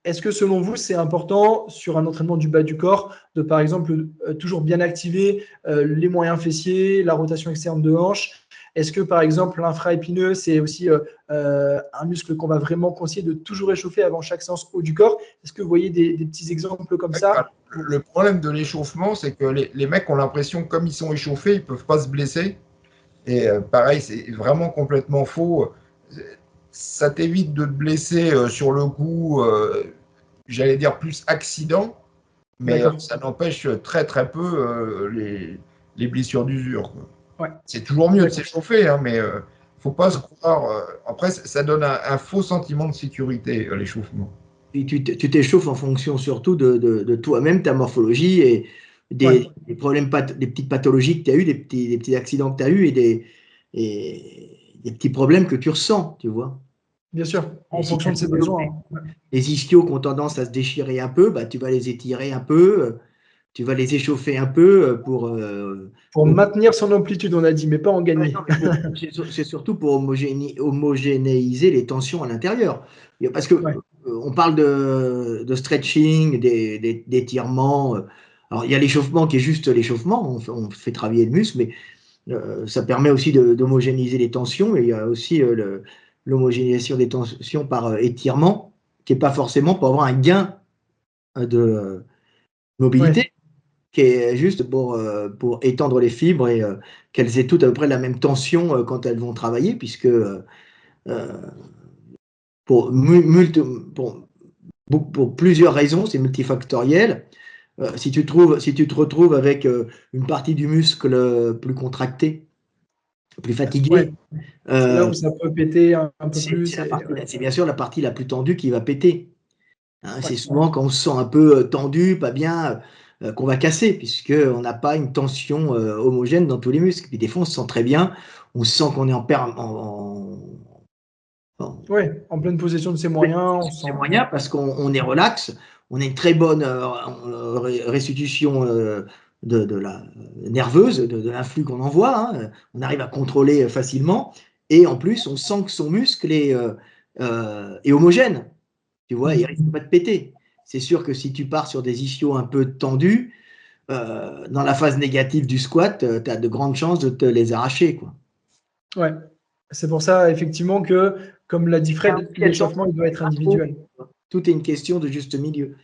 est-ce que selon vous, c'est important sur un entraînement du bas du corps de, par exemple, toujours bien activer les moyens fessiers, la rotation externe de hanche? Est-ce que, par exemple, l'infra-épineux, c'est aussi un muscle qu'on va vraiment conseiller de toujours échauffer avant chaque séance haut du corps? Est-ce que vous voyez des petits exemples comme ça? Le problème de l'échauffement, c'est que les mecs ont l'impression que comme ils sont échauffés, ils ne peuvent pas se blesser. Et pareil, c'est vraiment complètement faux. Ça t'évite de te blesser sur le coup, j'allais dire plus accident, Mais ça n'empêche très très peu les blessures d'usure. Ouais. C'est toujours mieux de s'échauffer, hein, mais faut pas se croire. Après, ça donne un faux sentiment de sécurité, l'échauffement. Et tu t'échauffes en fonction surtout de toi-même, ta morphologie et des problèmes, des petites pathologies que tu as eues, des petits accidents que tu as eus et des petits problèmes que tu ressens, tu vois. Bien sûr, en fonction de ses besoins. Les ischios qui ont tendance à se déchirer un peu, bah, tu vas les étirer un peu, tu vas les échauffer un peu pour maintenir son amplitude, on a dit, mais pas en gagner. C'est surtout pour homogénéiser les tensions à l'intérieur. Parce que on parle de stretching, d'étirement. Alors, il y a l'échauffement qui est juste l'échauffement, on fait travailler le muscle, mais ça permet aussi d'homogénéiser les tensions. Et il y a aussi l'homogénéisation des tensions par étirement, qui n'est pas forcément pour avoir un gain de mobilité, qui est juste pour étendre les fibres et qu'elles aient toutes à peu près la même tension quand elles vont travailler, puisque pour plusieurs raisons, c'est multifactoriel. Si tu te retrouves avec une partie du muscle plus contractée, plus fatiguée, c'est là où ça peut péter un peu plus. C'est bien sûr la partie la plus tendue qui va péter. Hein, c'est souvent quand on se sent un peu tendu, pas bien, qu'on va casser, puisqu'on n'a pas une tension homogène dans tous les muscles. Puis des fois, on se sent très bien, on sent qu'on est en pleine possession de ses moyens. Parce qu'on est relax, on a une très bonne restitution de la nerveuse, de l'influx qu'on envoie, hein. On arrive à contrôler facilement, et en plus, on sent que son muscle est homogène. Tu vois, il risque pas de péter. C'est sûr que si tu pars sur des ischios un peu tendus, dans la phase négative du squat, tu as de grandes chances de te les arracher, quoi. Ouais, c'est pour ça, effectivement, que, comme l'a dit Fred, l'échauffement, il doit être individuel. Tout est une question de juste milieu.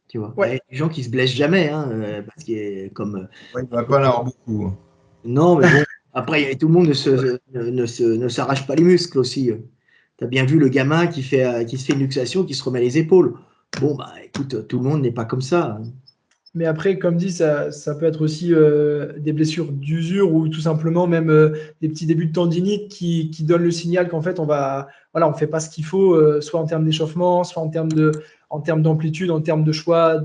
Tu vois. Il y a des gens qui se blessent jamais, hein, parce qu'il comme. Il ne va pas en avoir beaucoup. Non, mais bon, après, tout le monde ne s'arrache pas les muscles aussi. Tu as bien vu le gamin qui se fait une luxation, qui se remet les épaules. Bon, bah écoute, tout le monde n'est pas comme ça, hein. Mais après, comme dit, ça peut être aussi des blessures d'usure ou tout simplement même des petits débuts de tendinite qui donnent le signal qu'en fait, on ne fait pas ce qu'il faut, soit en termes d'échauffement, soit en termes d'amplitude, en termes de choix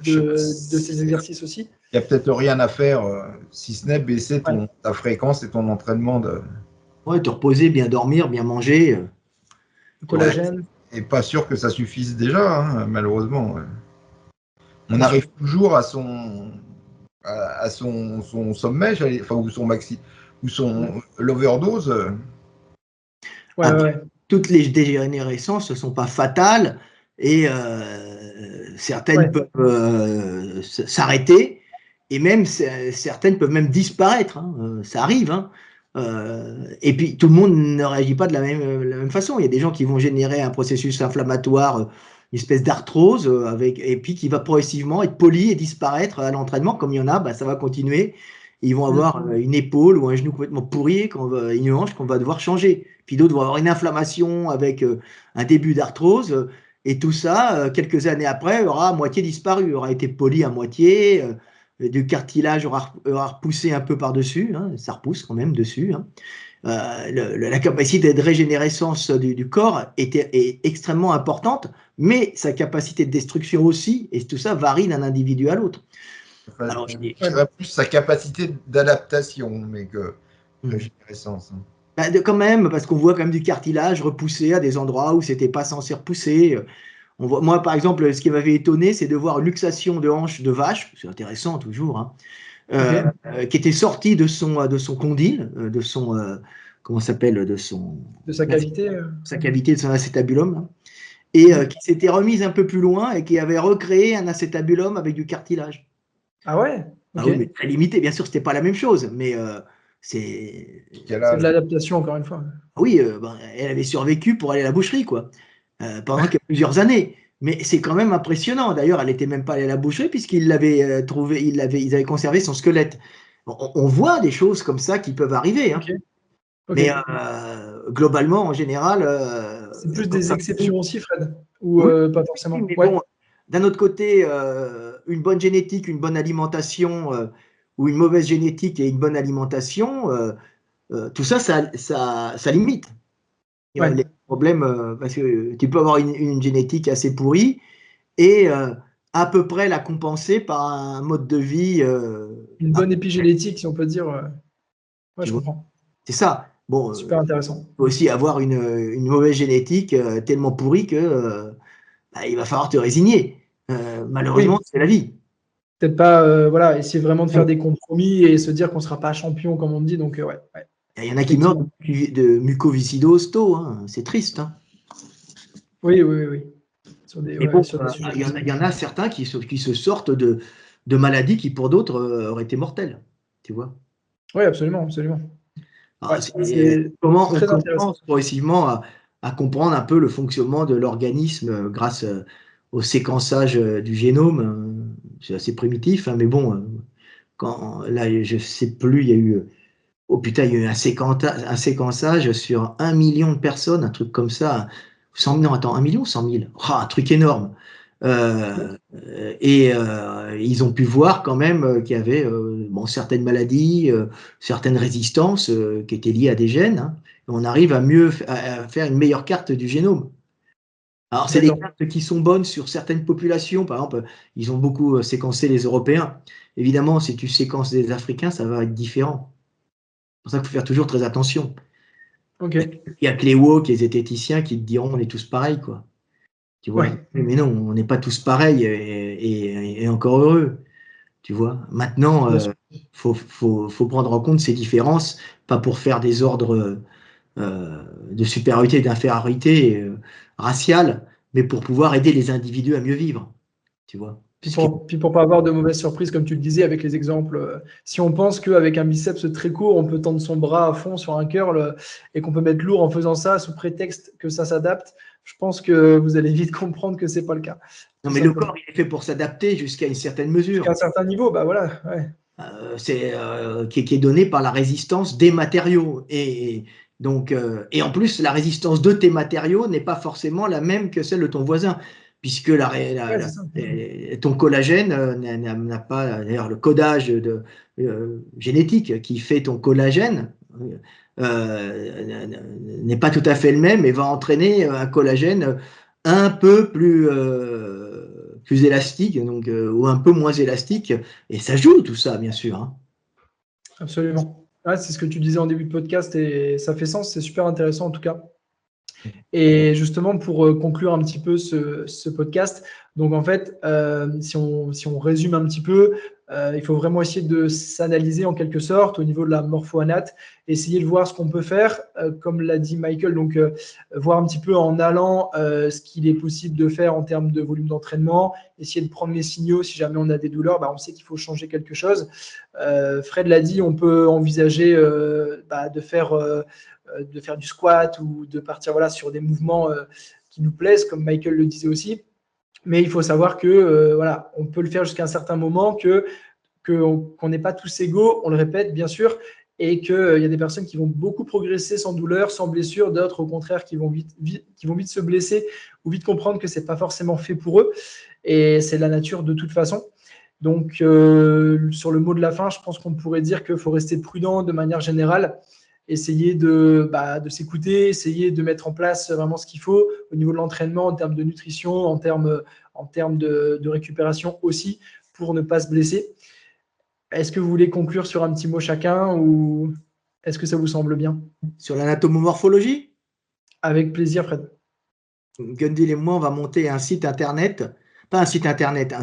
de ces exercices aussi. Il n'y a peut-être rien à faire, si ce n'est baisser ta fréquence et ton entraînement. Te reposer, bien dormir, bien manger. Le collagène. Et pas sûr que ça suffise déjà, hein, malheureusement. On arrive toujours à son sommet, ou son maxi, ou l'overdose. Toutes les dégénérescences ne sont pas fatales et certaines peuvent s'arrêter et même certaines peuvent même disparaître, hein. Ça arrive, hein. Et puis tout le monde ne réagit pas de la même façon. Il y a des gens qui vont générer un processus inflammatoire, une espèce d'arthrose, et puis qui va progressivement être poli et disparaître à l'entraînement. Comme il y en a, ça va continuer. Ils vont avoir une épaule ou un genou complètement pourri, une hanche qu'on va devoir changer. Puis d'autres vont avoir une inflammation avec un début d'arthrose. Et tout ça, quelques années après, aura à moitié disparu, aura été poli à moitié, du cartilage aura repoussé un peu par-dessus, hein, ça repousse quand même dessus, hein. La capacité de régénérescence du corps est extrêmement importante, mais sa capacité de destruction aussi, et tout ça varie d'un individu à l'autre. Alors, je dirais plus sa capacité d'adaptation, mais que régénérescence. Quand même, parce qu'on voit quand même du cartilage repoussé à des endroits où c'était pas censé repousser. Moi, par exemple, ce qui m'avait étonné, c'est de voir une luxation de hanche de vache, c'est intéressant toujours, hein, qui était sortie de son condyle, de son, comment s'appelle, de sa cavité. Sa cavité, de son acétabulum, hein, et qui s'était remise un peu plus loin et qui avait recréé un acétabulum avec du cartilage. Ah ouais? Ah oui, mais très limité, bien sûr, c'était pas la même chose, mais c'est de l'adaptation, encore une fois. Oui, elle avait survécu pour aller à la boucherie, quoi, pendant plusieurs années. Mais c'est quand même impressionnant. D'ailleurs, elle n'était même pas allée à la boucherie puisqu'ils l'avaient trouvé, ils avaient conservé son squelette. On voit des choses comme ça qui peuvent arriver, hein. Mais globalement, en général… c'est plus des exceptions aussi, Fred, ou pas forcément. Mais bon, d'un autre côté, une bonne génétique, une bonne alimentation, ou une mauvaise génétique et une bonne alimentation, tout ça, ça limite Ouais. les problèmes, parce que tu peux avoir une génétique assez pourrie et à peu près la compenser par un mode de vie. Une bonne épigénétique, si on peut dire. Ouais, Tu je vois, comprends. c'est ça. Bon, Super intéressant. faut aussi avoir une mauvaise génétique tellement pourrie que bah, il va falloir te résigner. Malheureusement, Oui, c'est la vie. peut-être pas voilà, essayer vraiment de faire des compromis et se dire qu'on ne sera pas champion, comme on dit. Donc, ouais, Il y en a qui meurent effectivement. de mucoviscidose tôt, hein. C'est triste, hein. Oui, oui, oui, oui. Sur des, Mais ouais, bon, sur des sujets il comme ça. y en a certains qui se sortent de maladies qui, pour d'autres, auraient été mortelles. Tu vois. Oui, absolument, absolument. Alors, Ouais, c'est on très intéressant. commence progressivement à comprendre un peu le fonctionnement de l'organisme grâce au séquençage du génome. C'est assez primitif, hein, mais bon, là, je ne sais plus, il y a eu, oh putain, il y a eu un séquençage sur 1 million de personnes, un truc comme ça. 100, non, attends, 1 million, 100 000. Un truc énorme. Et ils ont pu voir quand même qu'il y avait bon, certaines maladies, certaines résistances qui étaient liées à des gènes, hein. Et on arrive à faire une meilleure carte du génome. Alors, c'est des D'accord. cartes qui sont bonnes sur certaines populations. Par exemple, ils ont beaucoup séquencé les Européens. Évidemment, si tu séquences des Africains, ça va être différent. C'est pour ça qu'il faut faire toujours très attention. Ok. Il y a que les woke et les zététiciens qui te diront on est tous pareils, quoi. Tu vois. Ouais. Mais non, on n'est pas tous pareils et encore heureux. Tu vois. Maintenant, Bien sûr. faut prendre en compte ces différences, pas pour faire des ordres de supériorité et d'infériorité raciale, mais pour pouvoir aider les individus à mieux vivre. Tu vois. Puis pour pas avoir de mauvaises surprises, comme tu le disais, avec les exemples, si on pense qu'avec un biceps très court, on peut tendre son bras à fond sur un curl et qu'on peut mettre lourd en faisant ça sous prétexte que ça s'adapte, je pense que vous allez vite comprendre que c'est pas le cas, Non, tout mais le corps, simplement. il est fait pour s'adapter jusqu'à une certaine Jusqu'à mesure. un certain niveau, bah voilà, ouais. Qui est donné par la résistance des matériaux. Donc, et en plus, la résistance de tes matériaux n'est pas forcément la même que celle de ton voisin, puisque Ouais, c'est ça. ton collagène n'a pas, d'ailleurs, le codage génétique qui fait ton collagène n'est pas tout à fait le même et va entraîner un collagène un peu plus élastique, donc, ou un peu moins élastique, et ça joue tout ça, bien sûr, hein. Absolument. Ouais, c'est ce que tu disais en début de podcast et ça fait sens, c'est super intéressant en tout cas. Et justement, pour conclure un petit peu ce podcast, donc en fait, si on résume un petit peu, il faut vraiment essayer de s'analyser en quelque sorte au niveau de la morpho-anat, essayer de voir ce qu'on peut faire, comme l'a dit Michael, donc voir un petit peu en allant ce qu'il est possible de faire en termes de volume d'entraînement, essayer de prendre les signaux si jamais on a des douleurs, bah, on sait qu'il faut changer quelque chose. Fred l'a dit, on peut envisager de faire du squat ou de partir voilà, sur des mouvements qui nous plaisent, comme Michael le disait aussi. Mais il faut savoir que voilà, on peut le faire jusqu'à un certain moment, qu'on n'est pas tous égaux, on le répète bien sûr, et qu'il y a des personnes qui vont beaucoup progresser sans douleur, sans blessure, d'autres au contraire qui vont vite se blesser ou vite comprendre que ce n'est pas forcément fait pour eux. Et c'est la nature de toute façon. Donc, sur le mot de la fin, je pense qu'on pourrait dire qu'il faut rester prudent de manière générale, essayer de s'écouter, essayer de mettre en place vraiment ce qu'il faut au niveau de l'entraînement, en termes de nutrition, en termes de récupération aussi, pour ne pas se blesser. Est-ce que vous voulez conclure sur un petit mot chacun ou est-ce que ça vous semble bien? Sur l'anatomomorphologie, Avec plaisir, Fred. Gundil et moi, on va monter un site internet, pas un site internet,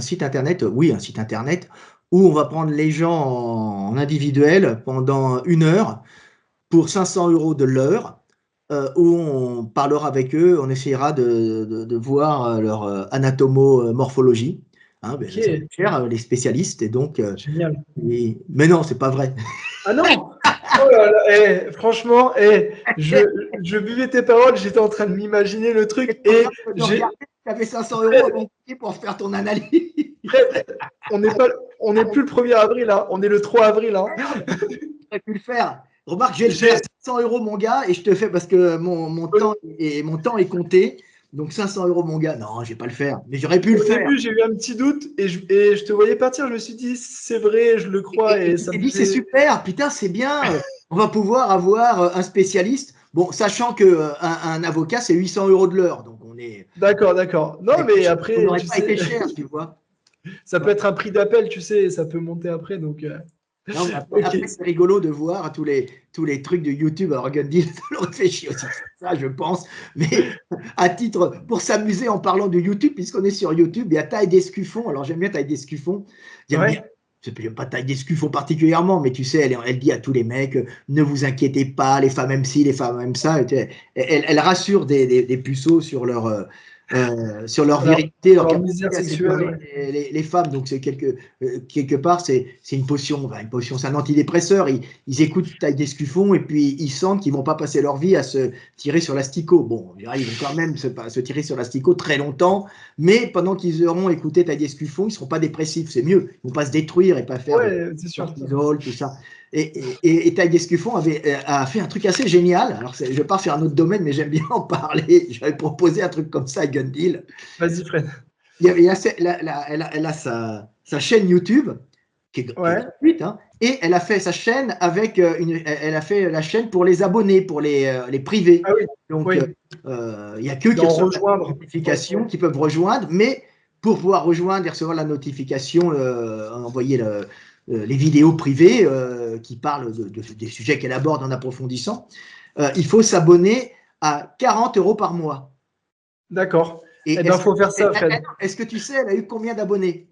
oui, un site internet, où on va prendre les gens en individuel pendant 1 heure pour 500 € de l'heure, où on parlera avec eux, on essaiera de voir leur anatomomorphologie. Hein, ben, ça Ok, coûte cher, les spécialistes, et donc, génial. mais non, c'est pas vrai. Ah non! Oh là là, franchement, je buvais tes paroles, j'étais en train de m'imaginer le truc C'est pas et grave de j'ai. regarder, tu avais 500 € à mon pied pour faire ton analyse. Fred, on n'est pas, on n'est plus le 1er avril, hein, on est le 3 avril. Hein. J'aurais pu le faire. Remarque, je vais le faire J'ai. 500 € mon gars, et je te fais parce que mon temps est compté. Donc 500 € mon gars, non, je vais pas le faire. Mais j'aurais pu le Au faire. début, j'ai eu un petit doute et je te voyais partir. Je me suis dit, c'est vrai, je le crois. Et Et tu ça t'es me dit, c'est fait. super, putain, c'est bien. On va pouvoir avoir un spécialiste. Bon, sachant qu'un avocat, c'est 800 € de l'heure. Donc on est. D'accord, d'accord. Non, mais On après, n'aurait tu pas été sais, cher, tu vois. ça peut être un prix d'appel, tu sais, et ça peut monter après. Donc, Non, mais ok. après, c'est rigolo de voir tous les trucs de YouTube. Alors, Gandhi, ça le réfléchit aussi, ça, je pense. Mais à titre, pour s'amuser en parlant de YouTube, puisqu'on est sur YouTube, il y a Taille d'Escuffon. Alors, j'aime bien Taille d'Escuffon. J'aime bien. Ouais. J'aime pas Taille d'Escuffon particulièrement, mais tu sais, elle dit à tous les mecs, ne vous inquiétez pas, les femmes aiment ci, les femmes aiment ça. Elle rassure des puceaux sur leur Alors, virilité, leur leur misère capacité à sexuelle, séduire ouais. les femmes. Donc, c'est quelque part, c'est une potion. Enfin, une potion, c'est un antidépresseur. Ils écoutent Taille d'Escuffon et puis ils sentent qu'ils vont pas passer leur vie à se tirer sur l'asticot. Bon, ils vont quand même se tirer sur l'asticot très longtemps, mais pendant qu'ils auront écouté Taille d'Escuffon, ils seront pas dépressifs. C'est mieux. Ils vont pas se détruire et pas faire de Ouais, c'est sûr. cortisol, tout ça. Et Taille d'Escuffon a fait un truc assez génial. Alors, je vais pas faire un autre domaine, mais j'aime bien en parler. J'avais proposé un truc comme ça à Gundil. Vas-y, Fred. Elle a sa chaîne YouTube qui est Ouais. gratuite, hein, et elle a fait sa chaîne avec elle a fait la chaîne pour les abonnés, pour les privés. Ah oui. Donc Oui. il n'y a qu'eux qui D'en reçoivent la rejoindre. notification, qui peuvent rejoindre, mais pour pouvoir rejoindre et recevoir la notification, envoyer les vidéos privées qui parlent des sujets qu'elle aborde en approfondissant, il faut s'abonner à 40 € par mois. D'accord. Et Eh bien, il faut faire ça, Fred. est-ce que tu sais, elle a eu combien d'abonnés?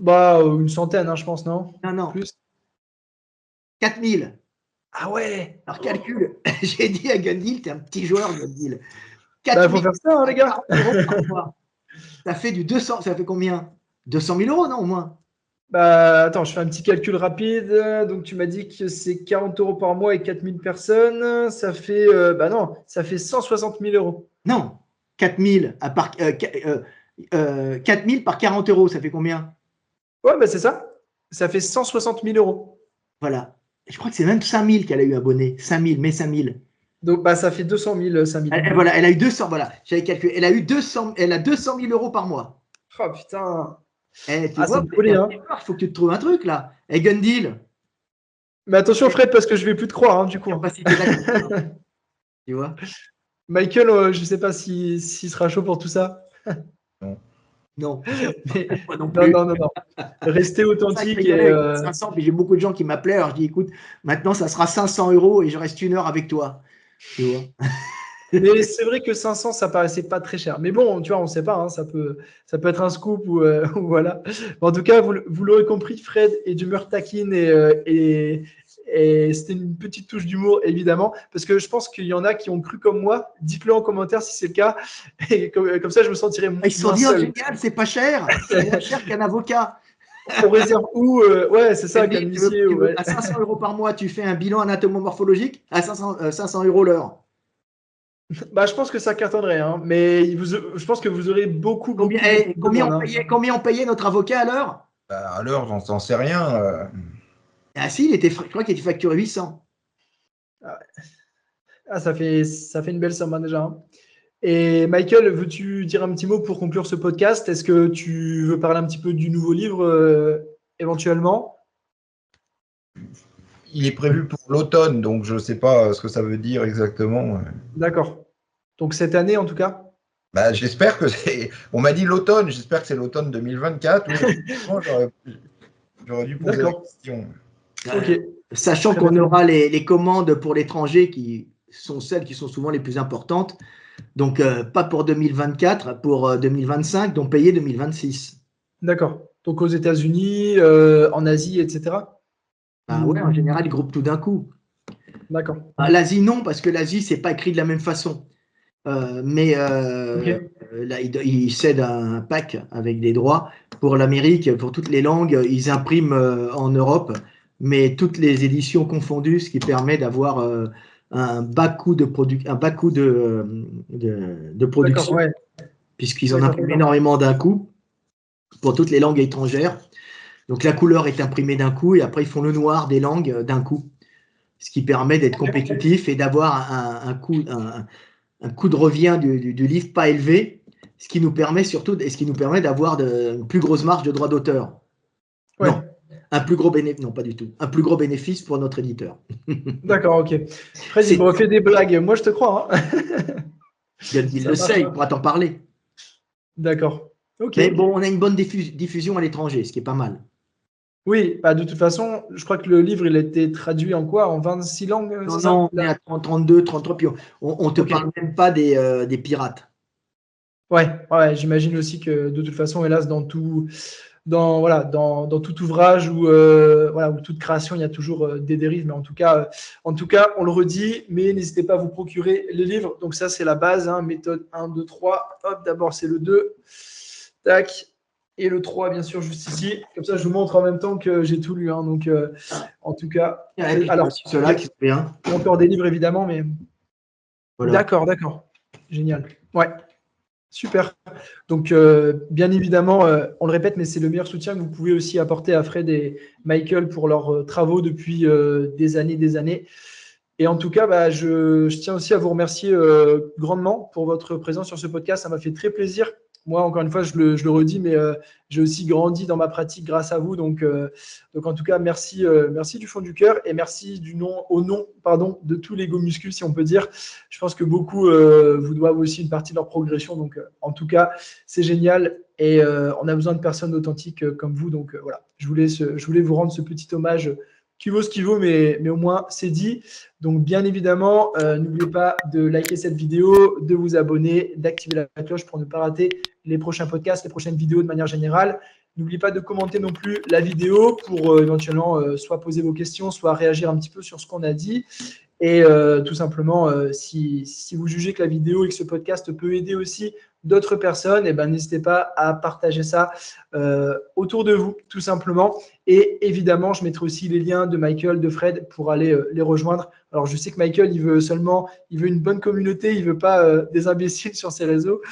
Bah, une centaine, hein, je pense, non? Non, non, Plus. 4000. Ah ouais. Alors calcule, j'ai dit à Gundil, t'es un petit joueur, Gundil. Bah, il 4 faut 000 faire ça, hein, les gars. par mois. Ça fait du 200, ça fait combien? 200 000 €, non, au moins? Bah, attends, je fais un petit calcul rapide. Donc, tu m'as dit que c'est 40 € par mois et 4000 personnes. Ça fait, bah non, ça fait 160 000 euros. Non, 4 000, 4 000 par 40 €, ça fait combien? Ouais, bah c'est ça. Ça fait 160 000 euros. Voilà. Je crois que c'est même 5 000 qu'elle a eu abonné. 5 000, mais 5 000. Donc, bah, ça fait 200 000, 5 000. Voilà, elle a eu 200, voilà, j'avais calculé. Elle a eu 200, elle a 200 000 € par mois. Oh putain. Tu Ah, c'est vois, une folie, hein. il faut que tu te trouves un truc là. Et Gundil, Mais attention, Fred, parce que je vais plus te croire, hein, du coup. capacité d'accueil, tu vois. Michael, je sais pas s'il sera chaud pour tout ça. Non. Non, Mais moi non non, plus. non, non, non. Restez C'est pour ça que je authentique et rigolais avec les 500, puis j'ai beaucoup de gens qui m'appelaient. Alors je dis, écoute, maintenant ça sera 500 € et je reste 1 heure avec toi. Tu vois. mais c'est vrai que 500, ça paraissait pas très cher. Mais bon, tu vois, on sait pas, hein, ça peut être un scoop ou, ou voilà. En tout cas, vous l'aurez compris, Fred est d'humeur taquine et c'était une petite touche d'humour, évidemment, parce que je pense qu'il y en a qui ont cru comme moi. Dites-le en commentaire si c'est le cas. Et comme ça, je me sentirais Ils se sont moins dit, oh, seul. génial, c'est pas cher. C'est moins cher qu'un avocat. On réserve où ouais, c'est ça, qu'un huissier. Ouais. À 500 € par mois, tu fais un bilan anatomomorphologique à 500 € l'heure. Bah, je pense que ça cartonnerait, hein, mais je pense que vous aurez beaucoup, beaucoup, Combien, beaucoup de monde, hein. combien on payait notre avocat à l'heure? Bah, à l'heure, j'en sais rien. Ah si, je crois qu'il était facturé 800. Ah, ça fait une belle somme, hein, déjà, hein. Et Michael, veux-tu dire un petit mot pour conclure ce podcast? Est-ce que tu veux parler un petit peu du nouveau livre éventuellement? Il est prévu pour l'automne, donc je ne sais pas ce que ça veut dire exactement. D'accord. Donc cette année en tout cas? Bah, j'espère que c'est. On m'a dit l'automne, j'espère que c'est l'automne 2024. J'aurais dû poser la D'accord. question. Ok. Sachant Très qu'on bien. aura les commandes pour l'étranger qui sont celles qui sont souvent les plus importantes. Donc, pas pour 2024, pour 2025, donc payer 2026. D'accord. Donc aux États-Unis, en Asie, etc. Bah ouais, en général, ils groupent tout d'un coup. D'accord. L'Asie, non, parce que l'Asie, c'est pas écrit de la même façon. Mais Ok. là, ils cèdent un pack avec des droits. Pour l'Amérique, pour toutes les langues, ils impriment en Europe, mais toutes les éditions confondues, ce qui permet d'avoir un bas coût de D'accord. production, Ouais. puisqu'ils en D'accord. impriment énormément d'un coup pour toutes les langues étrangères. Donc la couleur est imprimée d'un coup et après ils font le noir des langues d'un coup, ce qui permet d'être compétitif et d'avoir un coût, un coût de revient du livre pas élevé, ce qui nous permet surtout, et ce qui nous permet d'avoir une plus grosse marge de droit d'auteur. Ouais. Non, un plus gros bénéfice, non pas du tout, un plus gros bénéfice pour notre éditeur. D'accord, ok. Fred, il me refait des blagues. Moi, je te crois. Hein. Il le sait, il pourra t'en parler. D'accord. Ok. Mais bon, on a une bonne diffusion à l'étranger, ce qui est pas mal. Oui, bah de toute façon, je crois que le livre, il a été traduit en quoi? En 26 langues, c'est ça? Non, on est à 30, 32, 33, puis on te parle même pas des pirates. Ouais, j'imagine aussi que de toute façon, hélas, dans tout ouvrage ou ou toute création, il y a toujours des dérives. Mais en tout cas, on le redit, mais n'hésitez pas à vous procurer les livres. Donc ça, c'est la base, hein, méthode 1, 2, 3. Hop, d'abord, c'est le 2. Tac. Et le 3, bien sûr, juste ici. Comme ça, je vous montre en même temps que j'ai tout lu. Hein. Donc, en tout cas, alors, ceux-là qui sont bien. Il y a encore des livres, évidemment, mais… Voilà. D'accord. Génial. Ouais. Super. Donc, bien évidemment, on le répète, mais c'est le meilleur soutien que vous pouvez aussi apporter à Fred et Michael pour leurs travaux depuis des années. Et en tout cas, bah, je tiens aussi à vous remercier grandement pour votre présence sur ce podcast. Ça m'a fait très plaisir. Moi, encore une fois, je le redis, mais j'ai aussi grandi dans ma pratique grâce à vous. Donc en tout cas, merci du fond du cœur et merci au nom de tous les Go Muscu, si on peut dire. Je pense que beaucoup vous doivent aussi une partie de leur progression. Donc, en tout cas, c'est génial et on a besoin de personnes authentiques comme vous. Donc, voilà, je voulais vous rendre ce petit hommage qui vaut ce qu'il vaut, mais au moins, c'est dit. Donc, bien évidemment, n'oubliez pas de liker cette vidéo, de vous abonner, d'activer la cloche pour ne pas rater les prochains podcasts, les prochaines vidéos de manière générale. N'oubliez pas de commenter non plus la vidéo pour éventuellement soit poser vos questions, soit réagir un petit peu sur ce qu'on a dit. Et tout simplement, si vous jugez que la vidéo et que ce podcast peut aider aussi d'autres personnes, eh ben, n'hésitez pas à partager ça autour de vous, tout simplement. Et évidemment, je mettrai aussi les liens de Michael, de Fred pour aller les rejoindre. Alors, je sais que Michael, il veut une bonne communauté, il veut pas des imbéciles sur ses réseaux.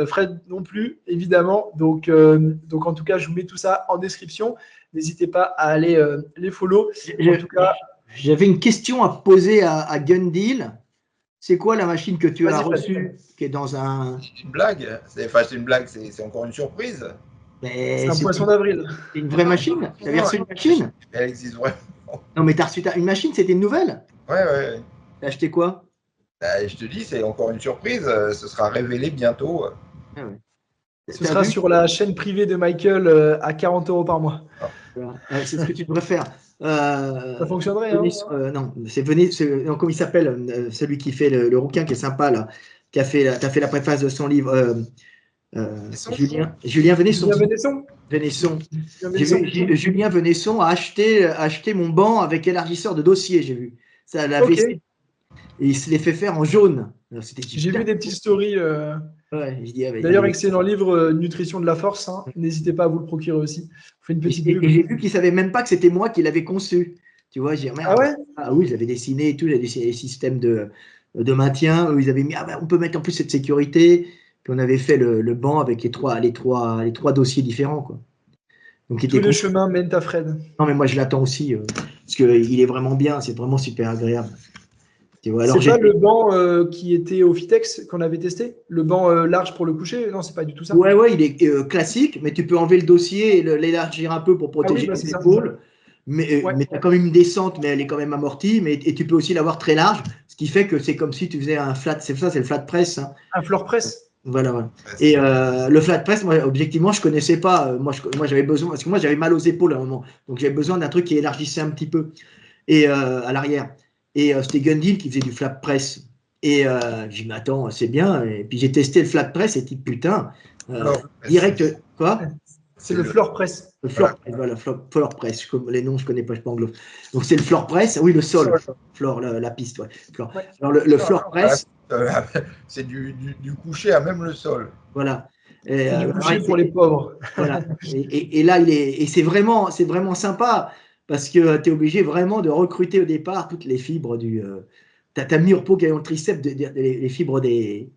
Fred non plus, évidemment. Donc, en tout cas, je vous mets tout ça en description. N'hésitez pas à aller les follow. En tout cas, j'avais une question à poser à Gun-Deal. C'est quoi la machine que tu as reçue qui est dans un… C'est une blague. C'est une blague, c'est encore une surprise. C'est un poisson d'avril. C'est une vraie machine? Tu avais reçu une machine? Elle existe vraiment. Non, mais tu as reçu une machine, c'était une nouvelle? Ouais. T'as acheté quoi? Je te dis, c'est encore une surprise. Ce sera révélé bientôt. Ah ouais. Ce sera sur la chaîne privée de Michael à 40 € par mois. C'est ce que tu devrais faire. Ça fonctionnerait. Non, comment il s'appelle celui qui fait le rouquin qui est sympa là, t'as fait la préface de son livre. Julien Venesson. Julien Venesson a acheté mon banc avec élargisseur de dossier, j'ai vu. Ça l'avait. Et il se les fait faire en jaune. J'ai vu des petites stories. D'ailleurs, excellent livre Nutrition de la force. Hein. N'hésitez pas à vous le procurer aussi. Et j'ai vu qu'il ne savait même pas que c'était moi qui l'avais conçu. Tu vois, j'ai dit, merde. Ah ouais? Ah oui, j'avais dessiné et tout, j'avais des systèmes de maintien. Ils avaient mis, on peut mettre en plus cette sécurité. Puis on avait fait le banc avec les trois dossiers différents, quoi. Donc, tous les chemins mènent à Fred. Non, mais moi je l'attends aussi parce qu'il est vraiment bien. C'est vraiment super agréable. C'est pas le banc qui était au Fitex qu'on avait testé? Le banc large pour le coucher? Non, c'est pas du tout ça. Ouais, il est classique, mais tu peux enlever le dossier et l'élargir un peu pour protéger les épaules. Mais tu as quand même une descente, mais elle est quand même amortie. Et tu peux aussi l'avoir très large, ce qui fait que c'est comme si tu faisais un flat. C'est ça, c'est le flat press. Hein. Un floor press. Voilà. Et le flat press, moi, objectivement, je connaissais pas. Moi, j'avais besoin, parce que moi, j'avais mal aux épaules à un moment. Donc, j'avais besoin d'un truc qui élargissait un petit peu et à l'arrière. Et c'était Gun-Deal qui faisait du flat press. Et j'ai dit, mais attends, c'est bien. Et puis j'ai testé le flat press et dit, putain, direct, quoi? C'est le floor press. Le floor press, voilà, floor press. Les noms, je ne connais pas, je ne suis pas anglo. Donc c'est le floor press, oui, le sol. Floor, la piste, ouais. Floor. Ouais. Alors le floor press. C'est du coucher à même le sol. Voilà. C'est du coucher pour les pauvres. Voilà. Et là, c'est vraiment sympa. Parce que tu es obligé vraiment de recruter au départ toutes les fibres du. Tu as mis au repos le triceps, les fibres des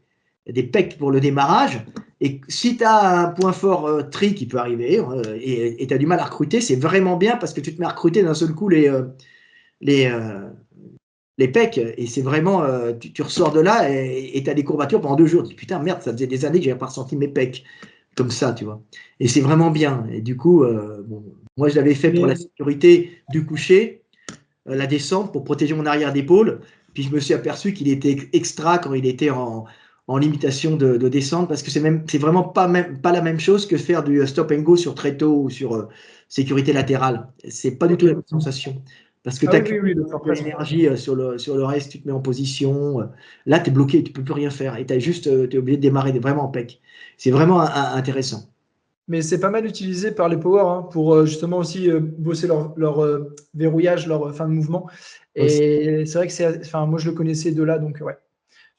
pecs pour le démarrage. Et si tu as un point fort tri qui peut arriver et tu as du mal à recruter, c'est vraiment bien parce que tu te mets à recruter d'un seul coup les les pecs. Et c'est vraiment, tu ressors de là et tu as des courbatures pendant 2 jours. Tu dis, putain, merde, ça faisait des années que j'avais pas ressenti mes pecs comme ça, tu vois. Et c'est vraiment bien. Et du coup, bon, moi, je l'avais fait pour la sécurité du coucher, la descente, pour protéger mon arrière d'épaule. Puis je me suis aperçu qu'il était extra quand il était en limitation de descente, parce que c'est vraiment pas la même chose que faire du stop and go sur tréteau ou sur sécurité latérale. C'est pas du tout la même sensation. Parce que tu as de l'énergie sur le reste, tu te mets en position. Là, tu es bloqué, tu peux plus rien faire. Et tu es obligé de démarrer vraiment en pec. C'est vraiment intéressant. Mais c'est pas mal utilisé par les power hein, pour justement aussi bosser leur verrouillage, leur fin de mouvement. Et c'est vrai que moi je le connaissais de là, donc ouais.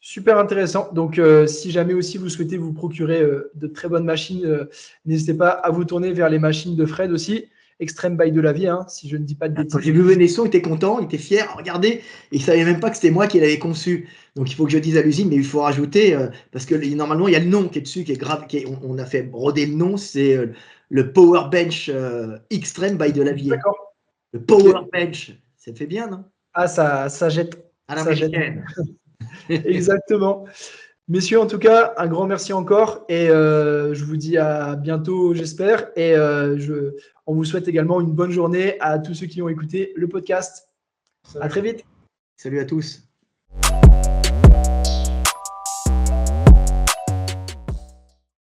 Super intéressant. Donc, si jamais aussi vous souhaitez vous procurer de très bonnes machines, n'hésitez pas à vous tourner vers les machines de Fred aussi. Extreme by de la vie, hein, si je ne dis pas de bêtises. Quand j'ai vu Venesson, il était content, il était fier. Regardez, il ne savait même pas que c'était moi qui l'avais conçu. Donc, il faut que je dise à l'usine, mais il faut rajouter, parce que normalement, il y a le nom qui est dessus, qui est grave. On a fait broder le nom, c'est le Power Bench Extreme by de la vie. D'accord. Le Power Bench, ça fait bien, non? Ah, ça jette. À l'américaine. Exactement. Messieurs, en tout cas, un grand merci encore et je vous dis à bientôt, j'espère. Et on vous souhaite également une bonne journée à tous ceux qui ont écouté le podcast. À très vite. Salut à tous.